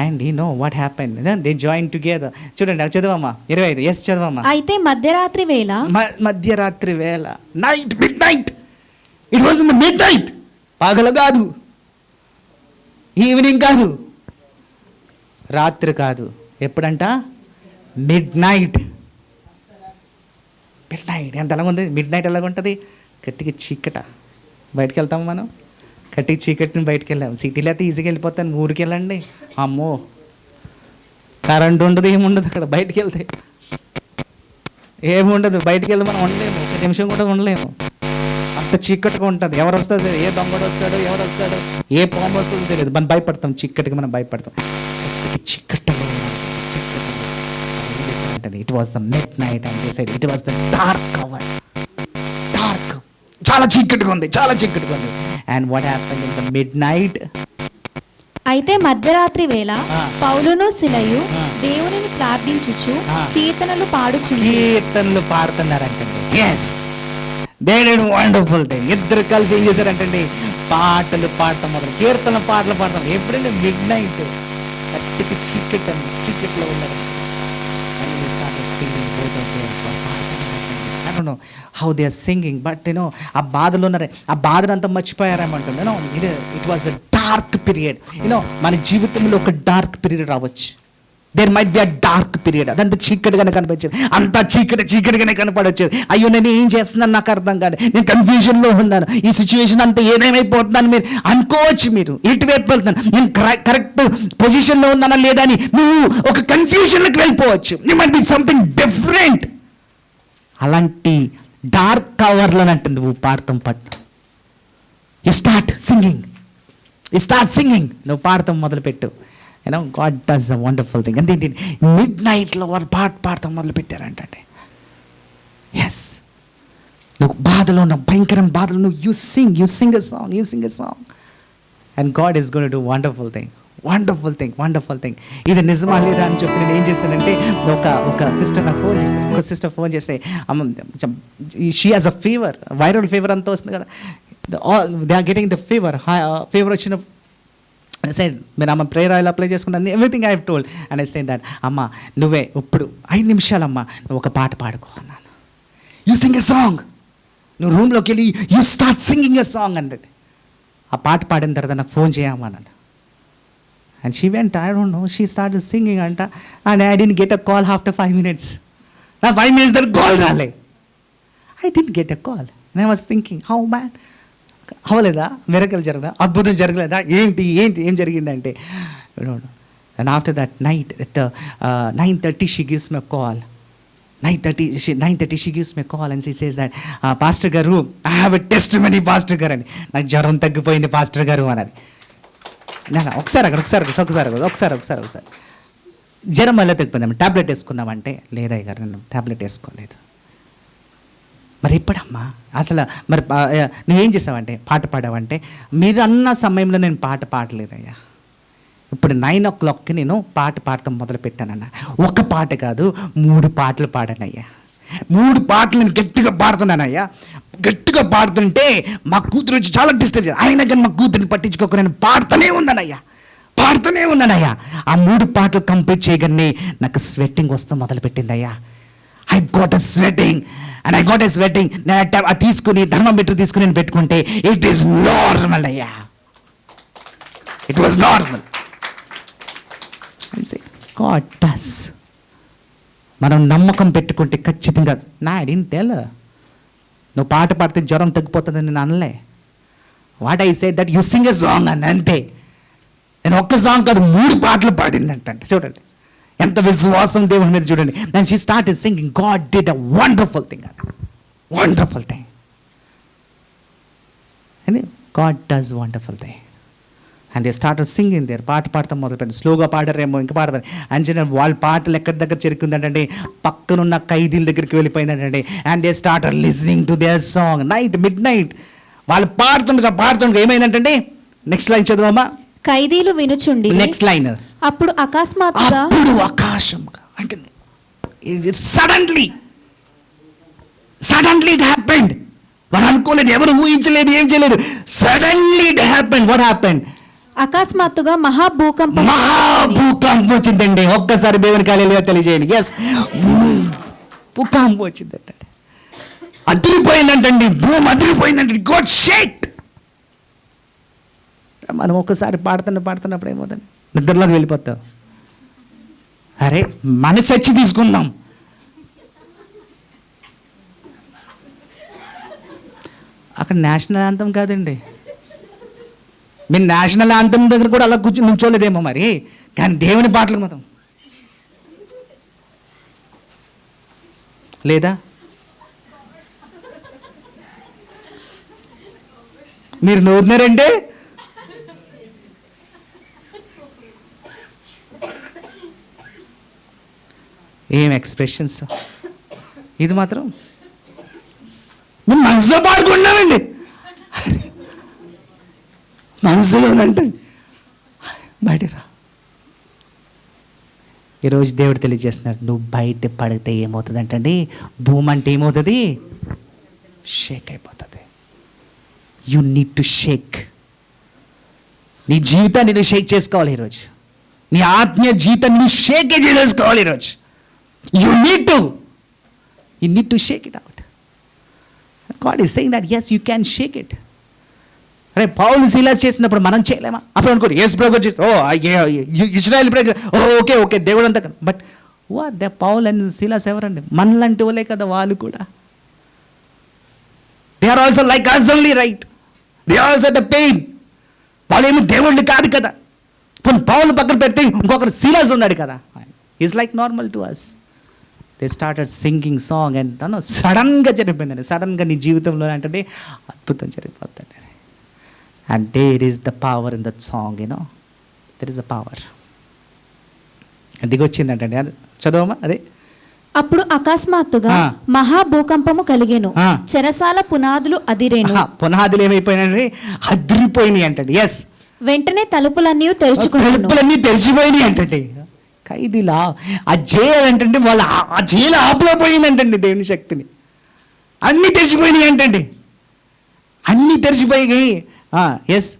And what happen, they join together. చూడండి, చదవమ్మా 25. ఎస్ చదవమ్మా. అయితే మధ్యరాత్రి వేళ midnight, it was in the midnight. పగలు కాదు, ఈవినింగ్ కాదు, రాత్రి కాదు, ఎప్పుడంట, మిడ్ నైట్. ఎంత ఎలాగ ఉంది మిడ్ నైట్? ఎలాగ ఉంటుంది? గట్టిగా చీకట. బయటకు వెళ్తాము మనం, గట్టిగా చీకటిని బయటకు వెళ్ళాము. సిటీలో అయితే ఈజీగా వెళ్ళిపోతాను, ఊరికి వెళ్ళండి, అమ్మో కరెంట్ ఉండదు, ఏముండదు అక్కడ. బయటకు వెళ్తే ఏముండదు, బయటకు వెళ్ళి మనం ఉండలేము, ఒక నిమిషం కూడా ఉండలేము, అంత చీకటిగా ఉంటుంది. ఎవరు వస్తుంది, ఏ దొంగడు వస్తాడు, ఎవరు వస్తాడు, ఏ పాము వస్తుందో తెలియదు. మనం భయపడతాం, చీకటికి మనం భయపడతాం. చీకటిలో it was the midnight and they said it was the dark hour. చాలా చీకటిగా ఉంది. And what happened in the midnight? అయితే మధ్యరాత్రి వేళ పౌలును సిలయు దేవునిని ప్రార్థించుచు కీర్తనలు పాడుతున్నారంటండి. Yes, they did wonderful thing. ఇద్దరు కలిసి ఏం చేశారంటండి, పాటలు పాడటం మొదలు, పాటలు పాడతాం. ఎప్పుడైనా మిడ్ నైట్ గట్టిగా చీకట్లో ఉన్నారు. I don't know how they are singing, but ఆ బాధలో ఉన్నారు, ఆ బాధనంతా మర్చిపోయారేమంటుంది. It was a dark period. మన జీవితంలో ఒక డార్క్ పీరియడ్ రావచ్చు. There might be a dark period, అదంతా చీకటిగానే కనిపించేది, అంతా చీకటిగానే కనపడొచ్చేది. అయ్యో నేను ఏం చేస్తున్నాను నాకు అర్థం కాదు, నేను కన్ఫ్యూజన్లో ఉన్నాను, ఈ సిచ్యువేషన్ అంతా ఏమేమైపోతుందని మీరు అనుకోవచ్చు. మీరు ఎటువైపు వెళ్తున్నాను, నేను కరెక్ట్ పొజిషన్లో ఉన్నానా లేదా అని నువ్వు ఒక కన్ఫ్యూజన్లోకి వెళ్ళిపోవచ్చు. You might be something different. అలాంటి డార్క్ అవర్లో అంటే నువ్వు పాడతాం పట్టు, యు స్టార్ట్ సింగింగ్, నువ్వు పాడతాం మొదలుపెట్టు. You know God does a wonderful thing. అంటే మిడ్ నైట్లో వారు పాడతాం మొదలు పెట్టారంటే, ఎస్ నువ్వు బాధలో ఉన్న భయంకరం బాధలో నువ్వు you sing a song and God is going to do wonderful thing. ఇది నిజమా లేదా అని చెప్పి నేను ఏం చేశానంటే, ఒక సిస్టర్ నాకు ఫోన్ చేస్తే she has a fever, viral fever అంతా వస్తుంది కదా, they are getting the fever వచ్చిన సైడ్ మీరు అమ్మ ప్రేయర్ ఆయిల్ అప్లై చేసుకున్నాను, everything I have told and I said that అమ్మ నువ్వే ఇప్పుడు 5 నిమిషాలమ్మా నువ్వు ఒక పాట పాడుకో అన్నాను. యూ సింగ్ ఎ సాంగ్, నువ్వు రూమ్లోకి వెళ్ళి you start singing a song అంటే, ఆ పాట పాడిన తర్వాత నాకు ఫోన్ చేయమన్నాను. And she went, I don't know, she start singing అంట, and I didn't get a call after 5 minutes. నా 5 minutes దగ్గర కాల్ రాలే, I didn't get a call. I was thinking how man, అవలేదా, మిరకల్ జరగదా, అద్భుతం జరగలేదా, ఏం జరిగిందంటే, and after that night at 9:30 she gives me a call. 9:30 she gives me a call and she says that pastor గారు I have a testimony pastor గారు అని, నాకు జ్వరం తగ్గిపోయింది పాస్టర్ గారు అన్నది. ఒకసారి జ్వరం వల్ల తగ్గిపోయింది, టాబ్లెట్ వేసుకున్నామంటే లేదయ్య గారు నేను టాబ్లెట్ వేసుకోలేదు. మరి ఎప్పుడమ్మా అసలు మరి నువ్వేం చేసావంటే పాట పాడావంటే, మీరు అన్న సమయంలో నేను పాట పాడలేదయ్యా, ఇప్పుడు 9 o'clockకి నేను పాట పాడతాం మొదలు పెట్టానన్న. ఒక పాట కాదు 3 పాటలు పాడానయ్యా, 3 పాటలు నేను గట్టిగా పాడుతున్నానయ్యా. గట్టిగా పాడుతుంటే మా కూతురు వచ్చి చాలా డిస్టర్బ్ చేయాలి, అయినా కానీ మా కూతురిని పట్టించుకోక నేను పాడుతూనే ఉన్నానయ్యా. ఆ 3 పాటలు కంప్లీట్ చేయగానే నాకు స్వెట్టింగ్ వస్తూ మొదలుపెట్టిందయ్యా. I got a sweating. నేను తీసుకుని థర్మామీటర్ తీసుకుని నేను పెట్టుకుంటే ఇట్ ఈస్ నార్మల్ అయ్యా, it was normal. God does. మనం నమ్మకం పెట్టుకుంటే ఖచ్చితంగా. ఐ డిడ్ంట్ టెల్ నువ్వు పాట పాడితే జ్వరం తగ్గిపోతుందని నేను అనలే. What I said that you sing a song అని, అంతే. నేను ఒక్క సాంగ్ కాదు 3 పాటలు పాడిందంటే చూడండి ఎంత విశ్వాసం దేవుని మీద చూడండి. Then she started singing. God did a wonderful thing. And God does wonderful thing. And they started singing there. పాట పాడతాం మొదలుపెట్టారు. స్లోగా పాడారేమో, ఇంకా పాడతారు. అంచనా వాళ్ళ పాటలు ఎక్కడి దగ్గర చెరుకుందంటే పక్కనున్న ఖైదీల దగ్గరికి వెళ్ళిపోయిందంటే. And they started listening to their song. Midnight వాళ్ళు పాడుతుండగా ఏమైందంటే, నెక్స్ట్ లైన్ చదువమ్మా. ఖైదీలు వినుచుండి. Next line. అప్పుడు అకస్మాత్తుగా ఆకాశంగా అంటే సడన్లీ ఇట్ హ్యాపెండ్. వారు అనుకోలేదు, ఎవరు ఊహించలేదు, ఏం చేయలేదు. Suddenly it happened. What happened? అకస్మాత్తుగా మహాభూకంపం వచ్చిందండి. ఒక్కసారి దేవుని హల్లెలూయా తెలియజేయండి. ఎస్, భూకంపం వచ్చిందంట. అదిరిపోయిందంటండి, భూమి అదిరిపోయిందంటే. గాడ్ షేక్. మనం ఒక్కసారి పాడుతున్నప్పుడు ఏమవుతుంది, నిద్రలోకి వెళ్ళిపోతాం. అరే మనసు వచ్చి తీసుకుందాం. అక్కడ నేషనల్ యాంథమ్ కాదండి. మీరు నేషనల్ యాంథమ్ దగ్గర కూడా అలా నుంచోలేదేమో మరి, కానీ దేవుని పాటలకు మాత్రం లేదా? మీరు నవ్వుతున్నారంటే ఏం ఎక్స్ప్రెషన్స్. ఇది మాత్రం మేము మనసులో పాడుకుంటున్నామండి, మనసులోనంటే బయటరా. ఈరోజు దేవుడు తెలియజేస్తున్నాడు, నువ్వు బయట పడితే ఏమవుతుంది అంటే, భూమి అంటే ఏమవుతుంది, షేక్ అయిపోతుంది. You need to shake. నీ జీవితాన్ని నువ్వు షేక్ చేసుకోవాలి ఈరోజు. నీ ఆత్మీయ జీవితాన్ని నువ్వు షేక్ చేసుకోవాలి ఈరోజు. You need to shake it out. God is saying that yes, you can shake it. అరే పౌలు శీలాస్ చేసినప్పుడు మనం చేయలేమా? అప్పుడు అనుకోండి యేసు ప్రభు చేసి ఇజ్రాయెల్ ఓకే ఓకే దేవుడు అంతా. But they Paul and Silas ఎవరండి? మనలాంటి వాళ్ళే కదా వాళ్ళు కూడా. They are also like us only, right? They are also the pain. వాళ్ళు ఏమి దేవుళ్ళు కాదు కదా. పౌలు పక్కన పెడితే ఇంకొకరు శీలాస్ ఉన్నాడు కదా. Is like normal to us. They started singing song and తను సడన్గా జరిగిపోయిందండి. సడన్గా నీ జీవితంలో అంటే అద్భుతం జరిగిపోతుంది. And there is the power in that song, you know, there is the power. దిగొచ్చిందంటండి. అది చదవమా? అదే అప్పుడు అకస్మాత్తుగా మహాభూకంపము కలిగెను, చెరసాల పునాదులు అదిరేను. పునాదులు ఏమైపోయినాయి? అదిరిపోయినాయి అంటండి. ఎస్, వెంటనే తలుపులన్నీ తెరిచిపోయినాయి అంటండి. ఖైదీలా ఆ జైలు అంటండి, వాళ్ళ ఆ జైలు ఆపులో పోయిందంటండి దేవుని శక్తిని. అన్నీ తెరిచిపోయినాయి అంటండి, అన్నీ తెరిచిపోయి. ఎస్,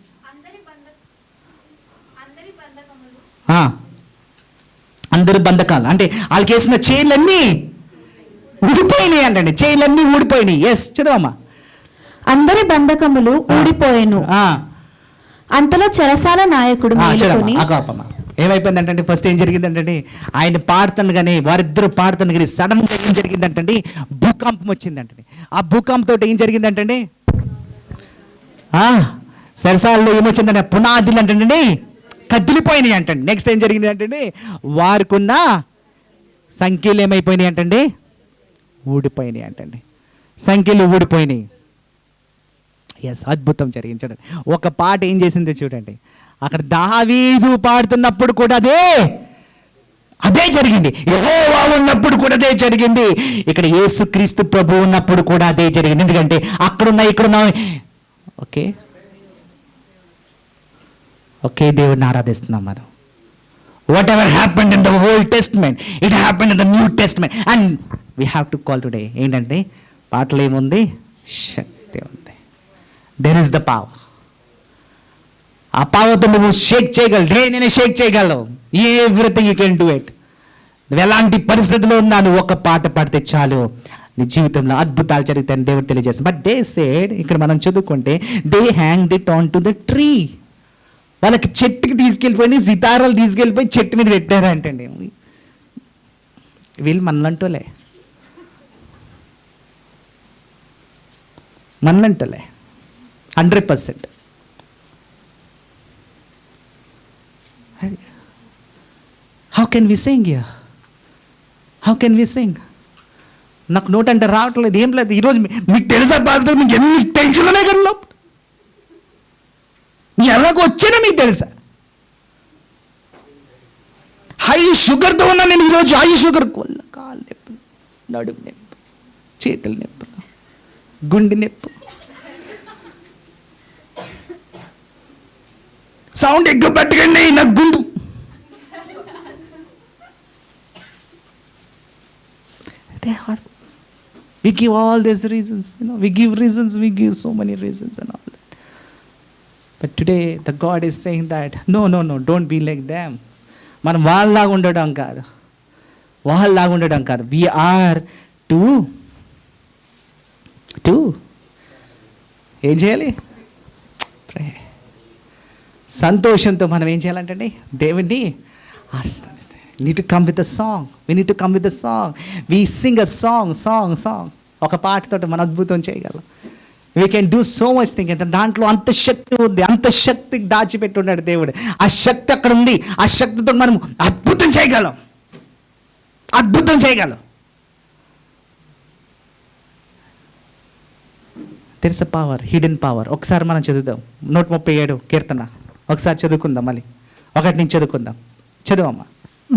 అందరు బంధకాలు అంటే వాళ్ళకి వేసిన చైన్లన్నీ ఊడిపోయినాయి అంటండి. చైన్లన్నీ ఊడిపోయినాయి. ఎస్, చదవమ్మా. అందరి బంధకములు ఊడిపోయాను. అంతలో చెరసాల నాయకుడు ఏమైపోయిందంటే, ఫస్ట్ ఏం జరిగిందంటే, ఆయన పాడుతుండగానే, వారిద్దరు పాడుతుండగానే సడన్గా ఏం జరిగిందంటే భూకంపం వచ్చిందంటే. ఆ భూకంపంతో ఏం జరిగిందంటే సరసాలలో ఏమొచ్చిందంటే పునాదులు అంటే కదిలిపోయినాయి అంటండి. నెక్స్ట్ ఏం జరిగింది అంటే వారికి ఉన్న సంఖ్యలు ఏమైపోయినాయి అంటే ఊడిపోయినాయి అంటండి. సంఖ్యలు ఊడిపోయినాయి. ఎస్, అద్భుతం జరిగింది చూడండి. ఒక పాట ఏం చేసింది చూడండి. అక్కడ దావీదు పాడుతున్నప్పుడు కూడా అదే జరిగింది. యెహోవా ఉన్నప్పుడు కూడా అదే జరిగింది. ఇక్కడ యేసుక్రీస్తు ప్రభు ఉన్నప్పుడు కూడా అదే జరిగింది. ఎందుకంటే అక్కడున్న ఇక్కడున్న ఒకే దేవుడిని ఆరాధిస్తున్నాం మనం. What ever happened in the old testament, it happened in the new testament. And we have to call today ఏంటంటే, పాటలు ఏముంది? శక్తి ఉంది. There is the power. ఆ పవర్తో నువ్వు షేక్ చేయగలవు. నేనే షేక్ చేయగలవు. Everything you can do it. నువ్వు ఎలాంటి పరిస్థితిలో ఉన్నా నువ్వు ఒక పాట పాడితే చాలు, నీ జీవితంలో అద్భుతాలు జరుగుతాయని దేవుడు తెలియజేస్తాడు. బట్ దే సేడ్, ఇక్కడ మనం చదువుకుంటే, they hanged it on to the tree. వాళ్ళకి చెట్టుకి తీసుకెళ్ళిపోయి సితారాలు తీసుకెళ్ళిపోయి చెట్టు మీద పెట్టారంటండి. వీళ్ళు మనలంటోలే 100%. How can we sing here? How can we sing? నాకు నోట్ అంటే రావట్లేదు, ఏం లేదు. ఈరోజు మీకు తెలుసా పాస్టర్, మీకు ఎన్ని టెన్షన్లనే కదా, ఎలాగో వచ్చినా మీకు తెలుసా? హై షుగర్తో ఉన్నా నేను ఈరోజు. హై షుగర్, కాళ్ళు నొప్పి, నడుము నొప్పి, చేతులు నొప్పి, గుండె నొప్పి, సౌండ్ ఎక్కువ పెట్టకండి, నాకు గుండు. We give all these reasons, we give reasons, we give so many reasons and all that. But today the God is saying that no, don't be like them. మనం వాళ్ళలాగా ఉండడం కాదు. We are to ఏం చేయాలి? ప్రే. సంతోషంతో మనం ఏం చేయాలంటే దేవుడిని ఆరాధిస్తాం. need to come with a song. We need to come with a song. We sing a song. ఒక పాటతో మనం అద్భుతం చేయగలం. We can do so much thing. దాంట్లో అంత శక్తి ఉంది, అంత శక్తి దాచిపెట్టి ఉన్నాడు దేవుడు. ఆ శక్తి అక్కడ ఉంది. ఆ శక్తితో మనం అద్భుతం చేయగలం. There is a power, hidden power. ఒకసారి మనం చదువుదాం 137 కీర్తన. ఒకసారి చదువుకుందాం, మళ్ళీ 1 నుంచి చదువుకుందాం. చదువమ్మా.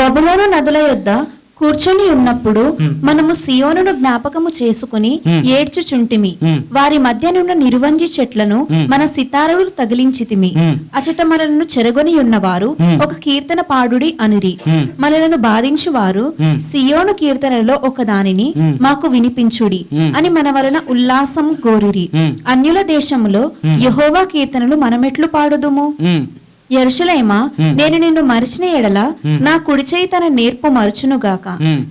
బబులోను నదుల యొద్ద కూర్చొని ఉన్నప్పుడు మనము సియోనును జ్ఞాపకము చేసుకుని ఏడ్చుచుంటిమి. వారి మధ్య నున్న నిరువంజి చెట్లను మన సితారలు తగిలించితిమి. అచట మనలను చెరగొని ఉన్నవారు ఒక కీర్తన పాడుడి అనిరి. మనలను బాధించువారు సియోను కీర్తనలలో ఒక దానిని మాకు వినిపించుడి అని మన వలన ఉల్లాసం కోరిరి. అన్యుల దేశములో యెహోవా కీర్తనలు మనమెట్లు పాడుదుము? యెరూషలేమా, నేను నిన్ను మరిచిన ఎడల నా కుడి చేయి తన నేర్పు మరుచునుగాక.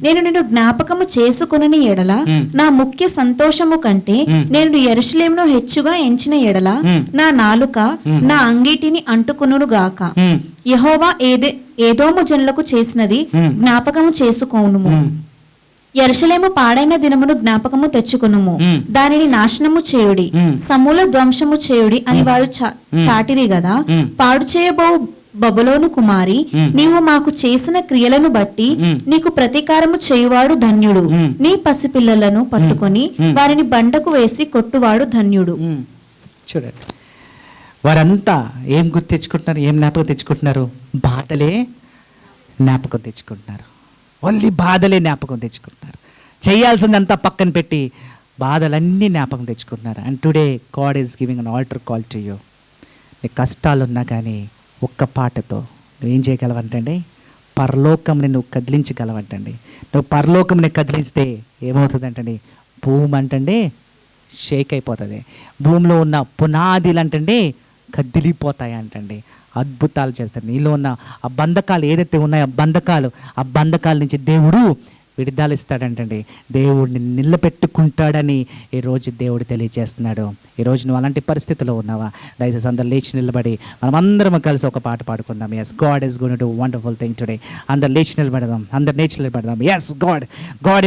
నేను నిన్ను జ్ఞాపకము చేసుకొనని ఎడల నా ముఖ్య సంతోషము కంటే నేను యెరూషలేమును హెచ్చుగా ఎంచిన ఎడల నా నాలుక నా అంగీటిని అంటుకొనుగాక. యెహోవా ఏదోము జనులకు చేసినది జ్ఞాపకము చేసుకోనుము. యెరూషలేము పాడైన దినమును జ్ఞాపకము తెచ్చుకునుము. దానిని నాశనము చేయుడి, సమూల ధ్వంసము చేయుడి అని వారు చాటిరి గదా. పాడు చేయబో బబులోను కుమారి, నీవు మాకు చేసిన క్రియలను బట్టి నీకు ప్రతీకారము చేయువాడు ధన్యుడు. నీ పసిపిల్లలను పట్టుకొని వారిని బండకు వేసి కొట్టువాడు ధన్యుడు. చూడండి, వారంతా ఏం గుర్తు తెచ్చుకుంటున్నారు, ఏం జ్ఞాపకం తెచ్చుకుంటున్నారు? బాధలే జ్ఞాపకం తెచ్చుకుంటున్నారు. ఓన్లీ బాధలే జ్ఞాపకం తెచ్చుకుంటున్నారు. చేయాల్సిందంతా పక్కన పెట్టి బాధలన్నీ జ్ఞాపకం తెచ్చుకుంటున్నారు. And today God is giving an altar call to you. నీ కష్టాలు ఉన్నా కానీ ఒక్క పాటతో నువ్వేం చేయగలవంటండి? పరలోకంని నువ్వు కదిలించగలవంటండి. నువ్వు పరలోకంని కదిలిస్తే ఏమవుతుందంటండి? భూమి అంటండి షేక్ అయిపోతుంది. భూమిలో ఉన్న పునాదిలు అంటండి కదిలిపోతాయి అంటండి. అద్భుతాలు చేస్తారు. నీలో ఉన్న ఆ బంధకాలు ఏదైతే ఉన్నాయో ఆ బంధకాల నుంచి దేవుడు విడుదల ఇస్తాడంటండి. దేవుడిని నిలబెట్టుకుంటాడని ఈరోజు దేవుడు తెలియజేస్తున్నాడు. ఈరోజు నువ్వు అలాంటి పరిస్థితిలో ఉన్నావా? దయచేసి అందరు లేచి నిలబడి మనం అందరం కలిసి ఒక పాట పాడుకుందాం. Yes, God is going to do wonderful thing today. అందరు లేచి నిలబడదాం. Yes, God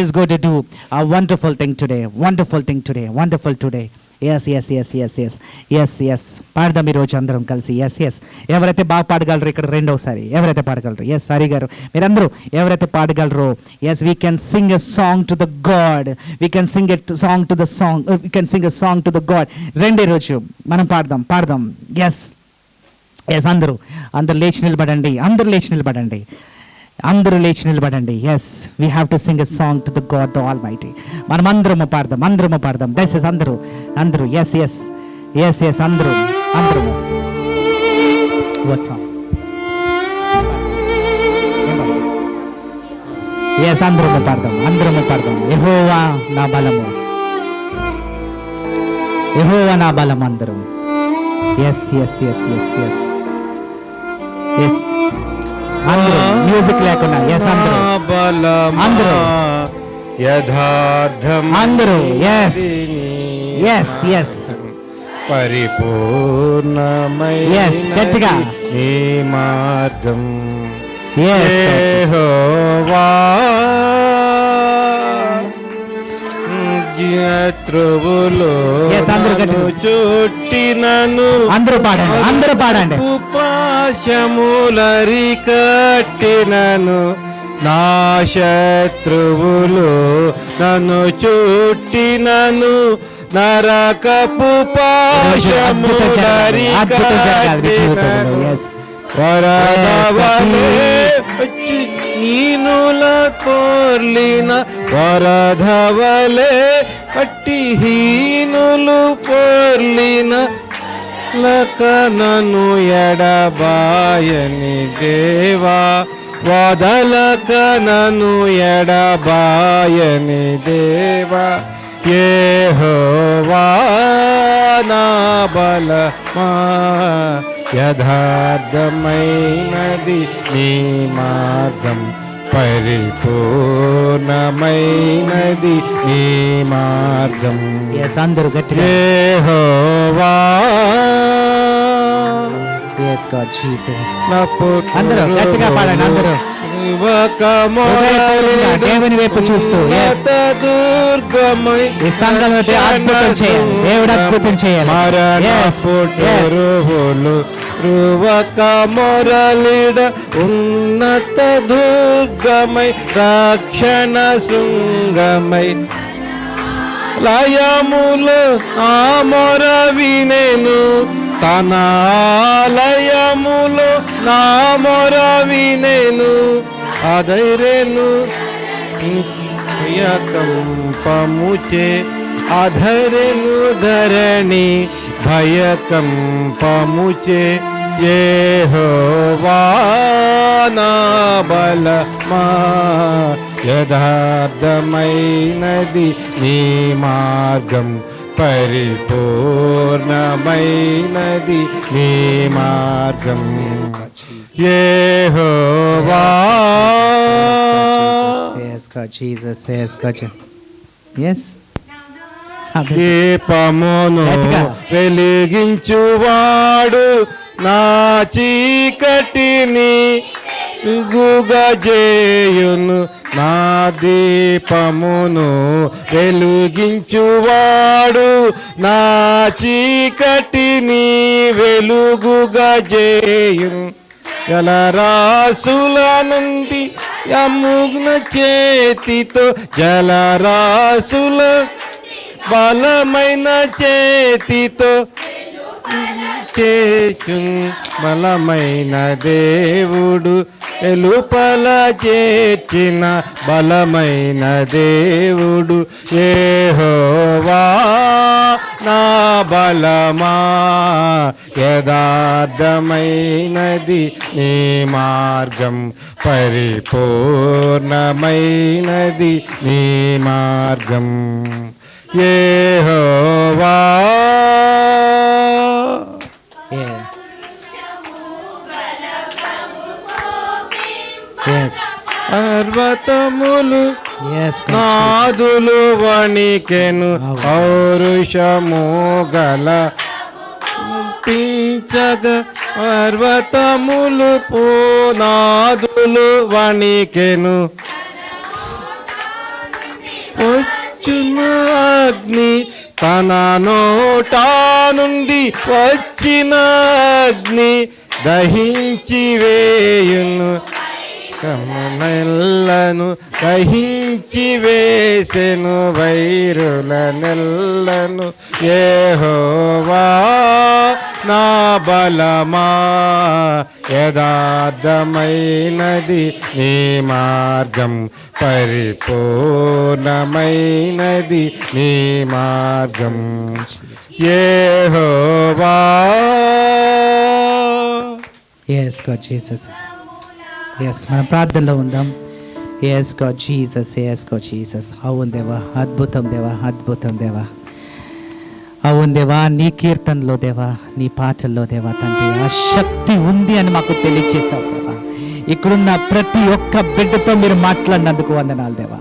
is going to do a wonderful thing today. Wonderful today. Yes పాడదాం ఈరోజు అందరం కలిసి. ఎస్ ఎవరైతే బాగా పాడగలరు ఇక్కడ రెండోసారి ఎవరైతే పాడగలరు? ఎస్ హరి గారు, మీరందరూ ఎవరైతే పాడగలరో, yes we can sing a song to the God. We can sing a song to the God. రెండే రోజు మనం పాడదాం. ఎస్ అందరూ లేచి నిలబడండి. Yes, we have to sing a song to the God the almighty. మనం అందరము పాడదాం. దయచేసి అందరూ ఎస్ అందరూ వాట్ సాంగ్? ఎస్, అందరము పాడదాం. యెహోవా నా బలము అందరూ. ఎస్ అందరూ మ్యూజిక్ లేకుండా. ఎస్ అందరూ యథార్థం అందరూ. ఎస్ పరిపూర్ణమైన గట్టిగా నీ మార్గం ఎస్ యెహోవా. శత్రువులు అందరూ గట్టిగా చుట్టినను అందరూ పాడండి. ఉపాశములరి కట్టినను నా శత్రువులు నన్ను చుట్టినను నరకపు పాశములరి కట్టినను వరదవలే నీనుల పోర్లిన వరదవలే పట్టి హీనులు పోర్లిన లకనను ఎడబాయని దేవా వదలకనను ఎడబాయని దేవా యెహోవా నా బలమా యథార్థమైనది నీ మార్గం పరిపూర్ణమైనది నీ మార్గం ఎస్ అందరూ గట్టిగా యెహోవా. ఎస్ గాడ్ జీసస్ నా అందరూ గట్టిగా పాడండి. అందరూ దేవుని వైపు చూస్తూ దుర్గమై ఈ సంఘంలో అద్భుతం చేయాలి. దేవుడు అద్భుతం చేయాలి. రువక మొరలిడ ఉన్నత దుర్గమై రక్షణ శృంగమై లయములు ఆ మొర వినెను తన ఆలయములో నా మొర వినెను అధైర్యను భయకంపముచే అధైర్యను ధరణి భయకంపముచే యెహోవా నా బలమా యథార్థమైనది నీ మార్గం పరిపూర్ణమైనది నీ మార్గం. యెహోవా Yes, God, Jesus. Yes, God. Yes. దీపమును గట్టిగా. వెలిగించువాడు నా చీకటిని వెలుగుగజేయును. నా దీపమును వెలిగించువాడు నా చీకటిని వెలుగుగజేయును. జలరాసుల నుండి అమ్ముగ్న చేతితో జలరాసుల బలమైన చేతితో చేచు బలమైన దేవుడు ఎలుపల చేర్చిన బలమైన దేవుడు యెహోవా నా బలమా. యథార్థమైనది నీ మార్గం పరిపూర్ణమైనది నీ మార్గం యెహోవా. Yeah. Yes. పర్వతములు Yes, God. నాదులు వణికెను. పౌరుషము గల పించగ పర్వతములు పునాదులు వణికెను. వచ్చున అగ్ని తన నోటా నుండి వచ్చిన అగ్ని దహించి వేయును. నెల్లను దహించి వేసెను వైరుల నెల్లను. యెహోవా నా బలమా. యథార్థమైనది నీ మార్గం పరిపూర్ణమైనది నీ మార్గం యెహోవా. Yes, God, Jesus. Yes, మనం ప్రార్థనలో ఉందాం. Yes, God, Jesus. Yes, God, Jesus. అవును దేవా, అద్భుతం దేవా, అద్భుతం దేవా. అవును దేవా, నీ కీర్తనలో దేవా, నీ పాటల్లో దేవా తండ్రి ఆ శక్తి ఉంది అని మాకు తెలియచేసావు దేవా. ఇక్కడున్న ప్రతి ఒక్క బిడ్డతో మీరు మాట్లాడినందుకు వందనాలు దేవా.